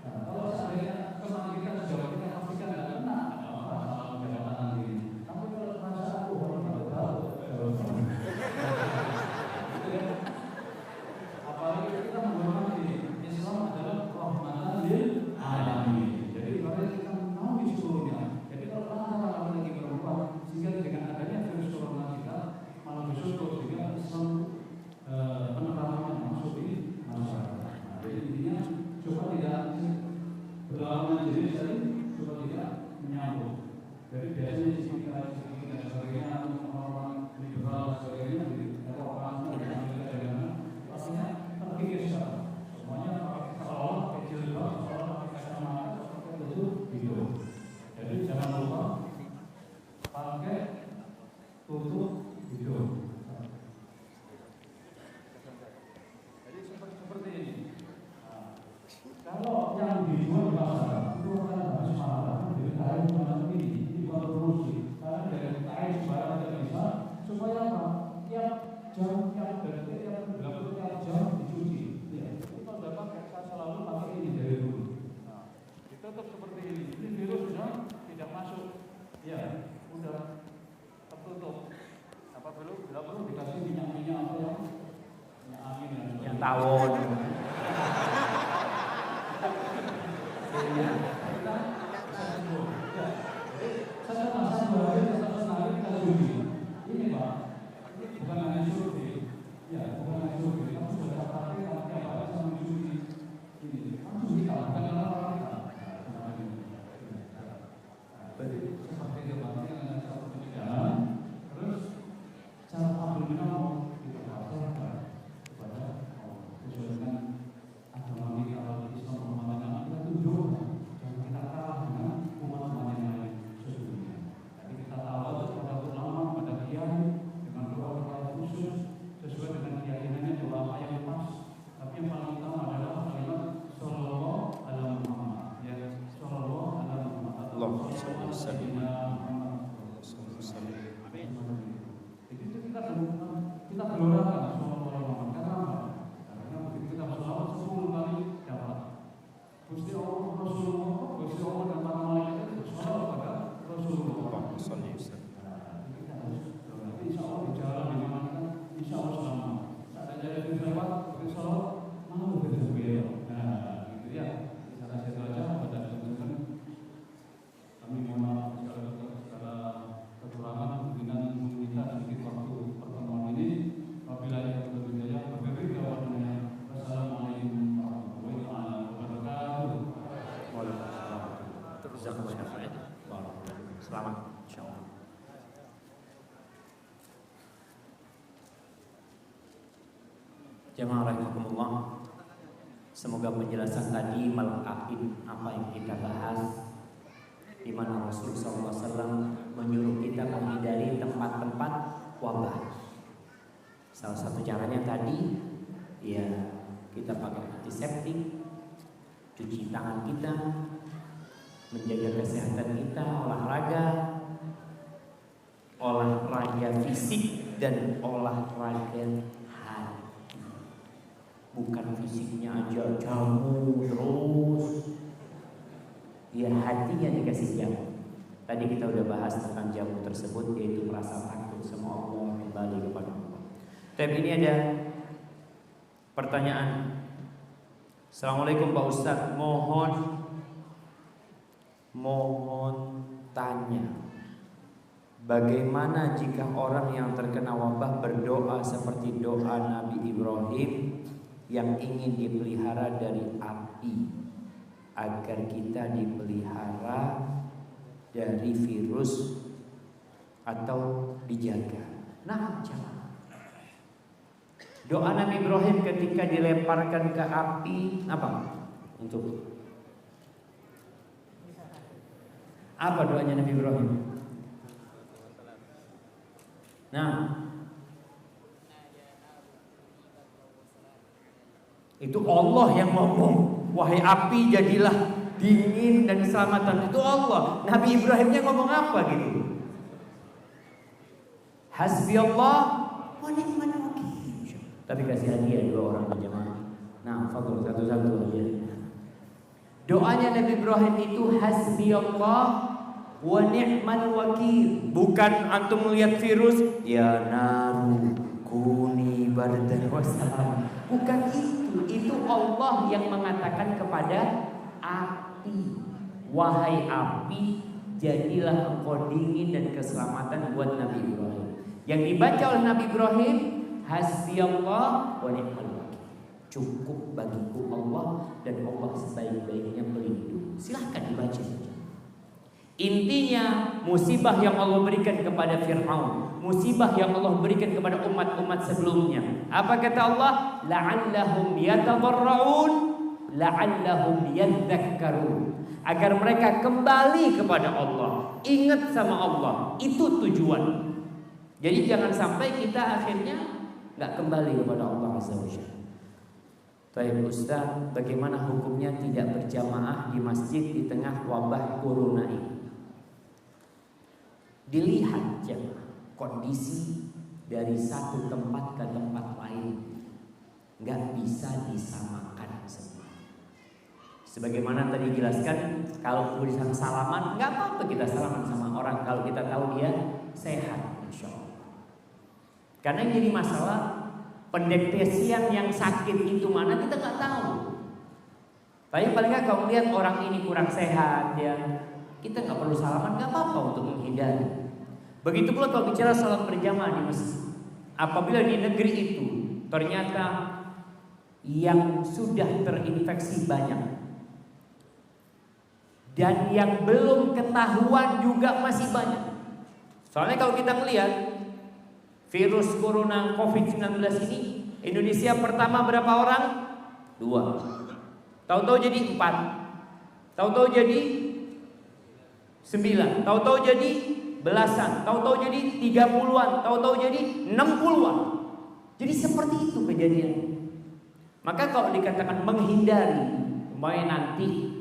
Kalau seandainya kemana kita sejauh kita pastikan tidak kena, apa salah menjaga tangan diri. Tapi kalau merasa aku orang tahu. Apalagi kita menghormati Islam adalah rahmatan lil alamin. Jadi kalau kita mau disuruhnya, jadi kalau orang lagi berubah, sehingga dengan adanya virus corona kita malah besok juga Islam penerapannya masuk di masyarakat. Jadi intinya coba tidak berlawanan diri tadi, coba tidak menyambung. Jadi biasanya kita dan sebagainya orang-orang liberal sebagainya di Eropa dan Amerika dan pastinya terpikir semuanya seolah pakai jilbab, seolah pakai kacamata, seperti itu hidup. Jadi jangan lupa pakai tutup hidung. Jadi seperti ini. Kalau yang dijual di pasar itu akan harus mahal, jadi kain macam ini bukan promosi. Karena dari kain barang tidak bisa supaya apa? Tiap jam, tiap detik, tiap berapa tiap jam dicuci. Ya, kita sudah pakai, saya selalu pakai ini dari dulu. Nah, ditutup seperti ini. Ini virus sudah tidak masuk. Ya, sudah tertutup. Apa perlu dikasih minyak apa yang angin Yang tawon. Saya merasa bahwa kita senang kita cuci. Ini Pak, bukan hanya survei, ya bukan hanya survei. Kamu sudah pakai tiap hari sama cuci ini. Kamu kita bukan orang kita. Jadi seperti itu berarti ada satu pencegahan. Terus cara ambil minum kita pasarkan kepada sesuai dengan agama kita kalau Islam mengatakan kita tunjukkan jangan kita kalah dengan umat-umat yang lain sesungguhnya. Jadi kita tawaduk pada ulama, pada kiai dengan doa-doa khusus sesuai dengan keyakinannya doa apa yang pas. Tapi yang paling utama adalah kalimat Sallallahu alaihi Muhammad. Ya, Sallallahu alaihi Muhammad. Allahumma shalli wa sallim. Itu kita gelorakan Sallallahu alaihi Muhammad. Karena apa? Karena begitu kita berselawat 10 kali dapat. Gusti Allah Rasulullah, Gusti Allah dan para malaikat itu berselawat pada Rasulullah. Kita harus berarti insya Allah di jalan di mana kita insya Allah selamat. Saat ada jalan di lewat, insya Allah mau bersedia. Nah, gitu ya. Saya rasa itu aja pada teman-teman. Kami mohon maaf segala kekurangan kemungkinan kita sedikit waktu pertemuan ini. Apabila yang berbeda berbeda dengan Assalamualaikum warahmatullahi wabarakatuh. Selamat insyaallah. Jemaah rahimakumullah. Semoga penjelasan tadi melengkapi apa yang kita bahas, di mana Rasulullah SAW menyuruh kita menghindari tempat-tempat wabah. Salah satu caranya tadi, ya kita pakai antiseptik, cuci tangan kita, menjaga kesehatan kita, olahraga fisik dan olahraga hati. Bukan fisiknya aja jamu terus, ya hatinya dikasih jamu. Tadi kita udah bahas tentang jamu tersebut, yaitu merasa takut sama Allah, kembali kepada Allah. Tapi ini ada pertanyaan. Assalamualaikum Pak Ustadz, mohon tanya, bagaimana jika orang yang terkena wabah berdoa seperti doa Nabi Ibrahim yang ingin dipelihara dari api, agar kita dipelihara dari virus atau dijaga? Nah, jangan. Doa Nabi Ibrahim ketika dilemparkan ke api apa? Untuk apa doanya Nabi Ibrahim? Nah, itu Allah yang ngomong, wahai api jadilah dingin dan keselamatan. Itu Allah. Nabi Ibrahimnya ngomong apa gitu? Hasbi Allah wa ni'mal wakil. Tapi kasih hadiah 2 orang berjamaah. Nah, fadhil satu-satu aja. Doanya Nabi Ibrahim itu hasbi Allah wa ni'mal wakil. Bukan antum melihat virus, ya naru kuni bardan wa salam. Bukan itu. Itu Allah yang mengatakan kepada api, wahai api, jadilah engkau dingin dan keselamatan buat Nabi Ibrahim. Yang dibaca oleh Nabi Ibrahim, hasbiyallah wa ni'mal wakil. Cukup bagiku Allah dan Allah sebaik-baiknya pelindung. Silahkan dibaca. Intinya musibah yang Allah berikan kepada Fir'aun, musibah yang Allah berikan kepada umat-umat sebelumnya. Apa kata Allah? La'allahum yatadarra'un, la'allahum yadzakkarun. Agar mereka kembali kepada Allah, ingat sama Allah. Itu tujuan. Jadi jangan sampai kita akhirnya nggak kembali kepada Allah Azza wa Jalla. Baik Ustaz, bagaimana hukumnya tidak berjamaah di masjid di tengah wabah corona ini? Dilihat jemaah kondisi dari satu tempat ke tempat lain, nggak bisa disamakan semua. Sebagaimana tadi dijelaskan, kalau tulisan salaman, nggak apa-apa kita salaman sama orang kalau kita tahu dia sehat, insya Allah. Karena yang jadi masalah pendeteksian yang sakit itu mana kita nggak tahu. Tapi paling nggak kalau lihat orang ini kurang sehat, ya kita nggak perlu salaman, nggak apa-apa untuk menghindari. Begitu pula kalau bicara salat berjamaah di masjid. Apabila di negeri itu ternyata yang sudah terinfeksi banyak dan yang belum ketahuan juga masih banyak. Soalnya kalau kita melihat virus corona COVID-19 ini, Indonesia pertama berapa orang? 2. Tahu-tahu jadi 4. Tahu-tahu jadi 9. Tahu-tahu jadi belasan. Tahu-tahu jadi 30-an. Tahu-tahu jadi 60-an. Jadi seperti itu kejadian. Maka kalau dikatakan menghindari, umpamanya nanti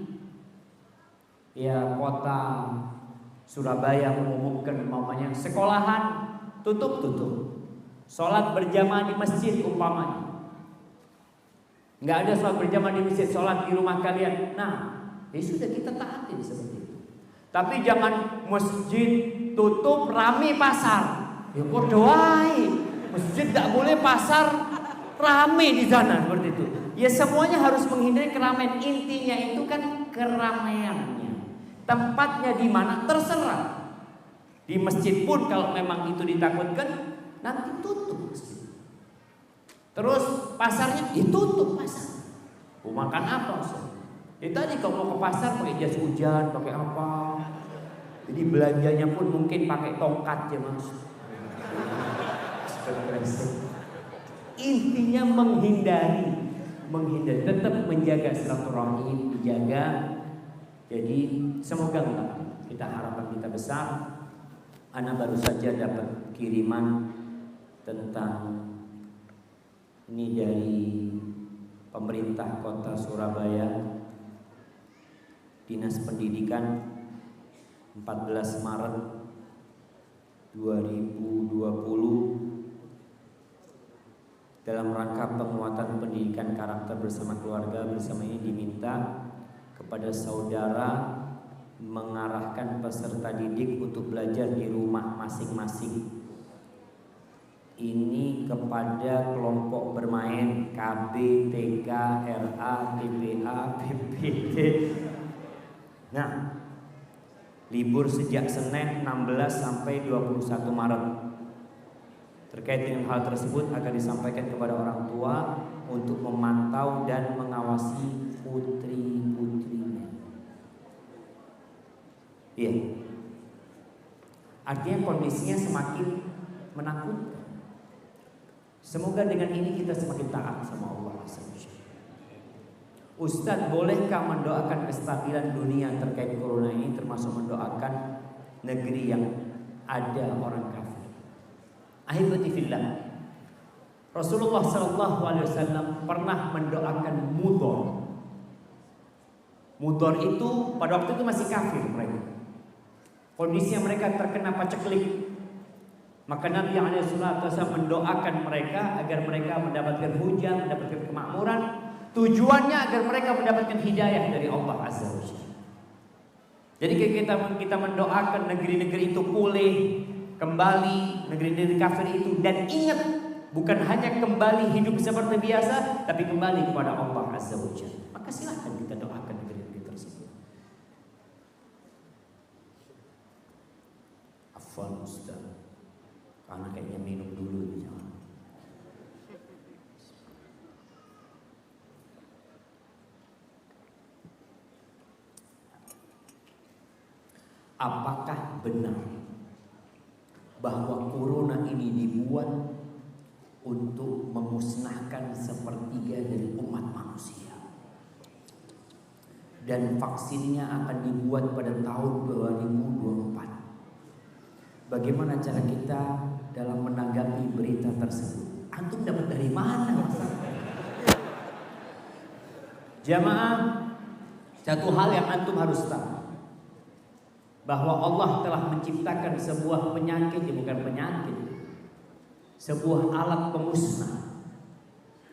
ya kota Surabaya mengumumkan umpamanya sekolahan tutup. Sholat berjamaah di masjid umpamanya. Nggak ada sholat berjamaah di masjid, sholat di rumah kalian. Nah, ya sudah kita taatin seperti itu. Tapi jangan masjid tutup rame pasar. Ya podo wae. Masjid tidak boleh, pasar rame di sana seperti itu. Ya semuanya harus menghindari keramaian. Intinya itu kan keramaiannya. Tempatnya di mana terserah. Di masjid pun kalau memang itu ditakutkan, nanti tutup masjid. Terus pasarnya ditutup pasar. Mau makan apa? Tadi kalau mau ke pasar pakai jas hujan, pakai apa? Jadi belanjanya pun mungkin pakai tongkat ya mas. Intinya menghindari, tetap menjaga silaturahim, dijaga. Jadi semoga kita harapan kita besar. Ana baru saja dapat kiriman tentang ini dari pemerintah kota Surabaya, Dinas Pendidikan, 14 Maret 2020 dalam rangka penguatan pendidikan karakter bersama keluarga. Bersama ini diminta kepada saudara mengarahkan peserta didik untuk belajar di rumah masing-masing. Ini kepada kelompok bermain KB, TK, RA, TPA, PPT. Nah, libur sejak Senin 16 sampai 21 Maret. Terkait dengan hal tersebut akan disampaikan kepada orang tua untuk memantau dan mengawasi putri-putrinya. Iya. Artinya kondisinya semakin menakutkan. Semoga dengan ini kita semakin taat sama Allah. Ustadz, bolehkah mendoakan kestabilan dunia terkait corona ini, termasuk mendoakan negeri yang ada orang kafir? Ahibati fillah, Rasulullah SAW pernah mendoakan Mudhar. Mudhar itu pada waktu itu masih kafir mereka. Kondisinya mereka terkena paceklik. Maka Nabi SAW mendoakan mereka agar mereka mendapatkan hujan, mendapatkan kemakmuran. Tujuannya agar mereka mendapatkan hidayah dari Allah Azza wa Jalla. Jadi kita mendoakan negeri-negeri itu pulih kembali, negeri-negeri kafir itu, dan ingat, bukan hanya kembali hidup seperti biasa, tapi kembali kepada Allah Azza wa Jalla. Maka silahkan kita doakan negeri-negeri tersebut. Afwan Ustaz, karena kayaknya minum dulu nih, jangan. Apakah benar bahwa corona ini dibuat untuk memusnahkan sepertiga dari umat manusia, dan vaksinnya akan dibuat pada tahun 2024? Bagaimana cara kita dalam menanggapi berita tersebut? Antum dapat dari mana? Jamaah, satu hal yang antum harus tahu, bahwa Allah telah menciptakan sebuah penyakit, bukan penyakit, sebuah alat pemusnah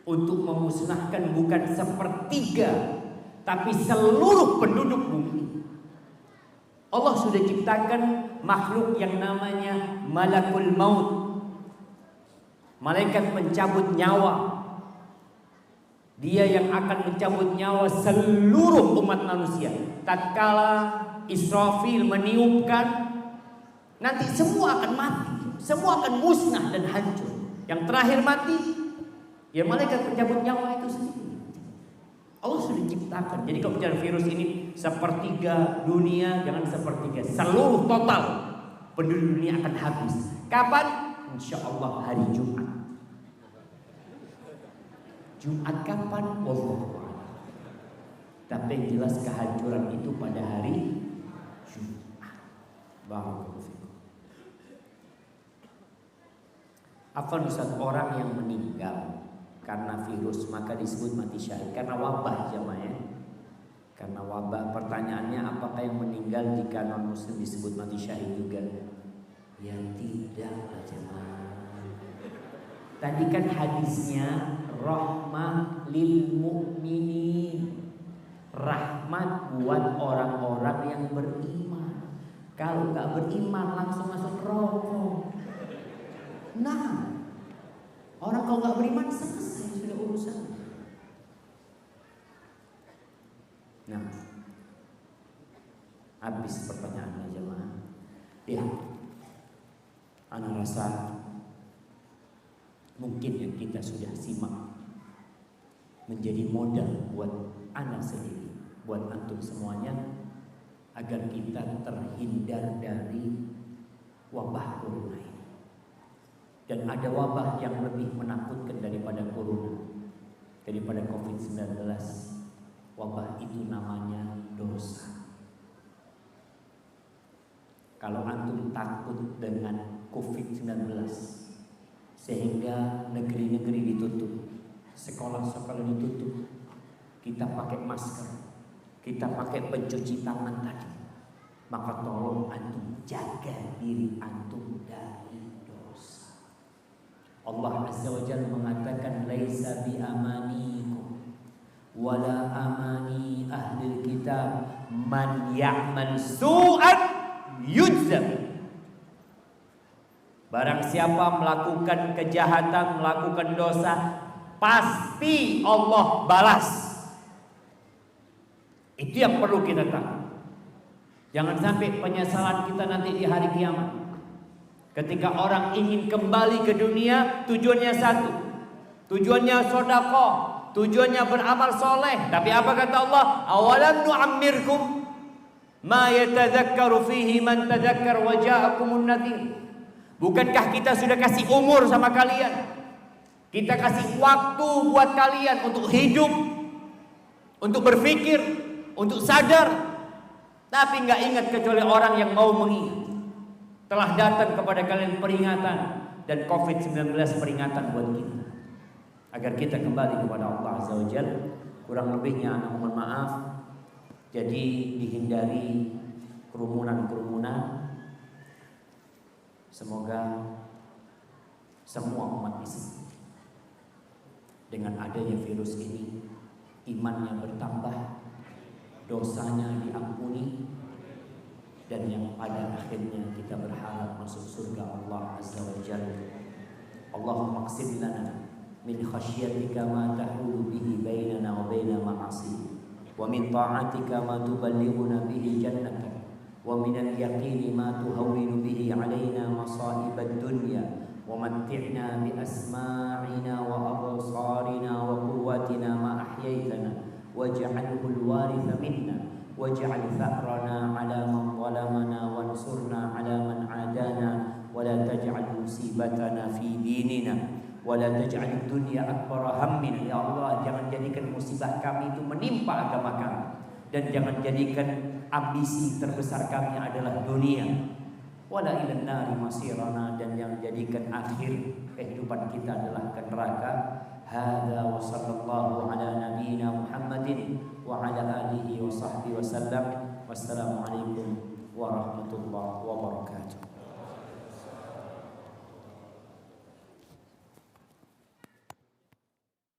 untuk memusnahkan bukan sepertiga, tapi seluruh penduduk bumi. Allah sudah ciptakan makhluk yang namanya Malakul Maut, malaikat pencabut nyawa. Dia yang akan mencabut nyawa seluruh umat manusia. Tatkala Israfil meniupkan, nanti semua akan mati, semua akan musnah dan hancur. Yang terakhir mati, ya malaikat pencabut nyawa itu sendiri. Allah sudah ciptakan. Jadi kalau bicara virus ini sepertiga dunia, jangan sepertiga, seluruh total penduduk dunia akan habis. Kapan? Insya Allah hari Jumat. Jumat kapan? Allah. Tapi yang jelas kehancuran itu pada hari Jumat. Barakallahu fikum. Apa Ustaz, orang yang meninggal karena virus maka disebut mati syahid? Karena wabah jamaah. Karena wabah. Pertanyaannya, apakah yang meninggal jika non muslim disebut mati syahid juga? Ya tidak jamaah. Tadi kan hadisnya rahmah lil mu'minin, rahmat buat orang-orang yang beriman. Kalau nggak beriman langsung masuk neraka. Nah, orang kalau nggak beriman selesai sudah urusan. Nah, habis pertanyaannya jemaah. Ya, ana rasa mungkin yang kita sudah simak menjadi modal buat anak sendiri, buat antum semuanya, agar kita terhindar dari wabah corona ini. Dan ada wabah yang lebih menakutkan daripada corona, daripada COVID-19. Wabah itu namanya dosa. Kalau antum takut dengan COVID-19 sehingga negeri-negeri ditutup, sekolah-sekolah ditutup, kita pakai masker, kita pakai pencuci tangan tadi, maka tolong antum jaga diri antum dari dosa. Allah Azza wa Jalla mengatakan, laisa bi amanikum wala amani ahli kitab man ya'mal su'an yujza. Barang siapa melakukan kejahatan, melakukan dosa, pasti Allah balas. Itu yang perlu kita tahu. Jangan sampai penyesalan kita nanti di hari kiamat. Ketika orang ingin kembali ke dunia, tujuannya satu, tujuannya sedekah, tujuannya beramal soleh. Tapi apa kata Allah? Awalam nu'ammirkum ma yatadzakkaru fihi man tadzakkar wa ja'akumun nadhir. Bukankah kita sudah kasih umur sama kalian? Kita kasih waktu buat kalian untuk hidup, untuk berpikir, untuk sadar, tapi nggak ingat kecuali orang yang mau mengingat. Telah datang kepada kalian peringatan, dan COVID-19 peringatan buat kita, agar kita kembali kepada Allah Azza wa Jalla. Kurang lebihnya anak mohon maaf. Jadi dihindari kerumunan-kerumunan. Semoga semua umat Islam dengan adanya virus ini imannya bertambah, dosanya diampuni, dan yang pada akhirnya kita berharap masuk surga Allah Azza wa Jalla. Allahumma qsim lana min khasyatika ma tahulu bihi bainana wa baina ma'asi, wa min ta'atika ma tuballighuna bihi jannatak, wa min al-yaqini ma tuhawwinu bihi alaina masa'ibad dunya, wa matti'na bi asma'ina wa absarina wa quwwatina ma ahyaytana waj'alhu al-waritha minna waj'al tha'rana 'ala man zalamana wansurna 'ala man 'adana wa la taj'al musibatana fi dinina wa la taj'al dunya akbar hammina. Ya Allah, jangan jadikan musibah kami itu menimpa agama kami, dan jangan jadikan ambisi terbesar kami adalah dunia. Wala ilan nari masirana, dan yang jadikan akhir kehidupan kita adalah ke neraka. Hada wa sallallahu ala nabiyyina Muhammadin wa ala alihi wa sahbihi wa sallam. Wassalamu alaikum warahmatullahi wabarakatuh.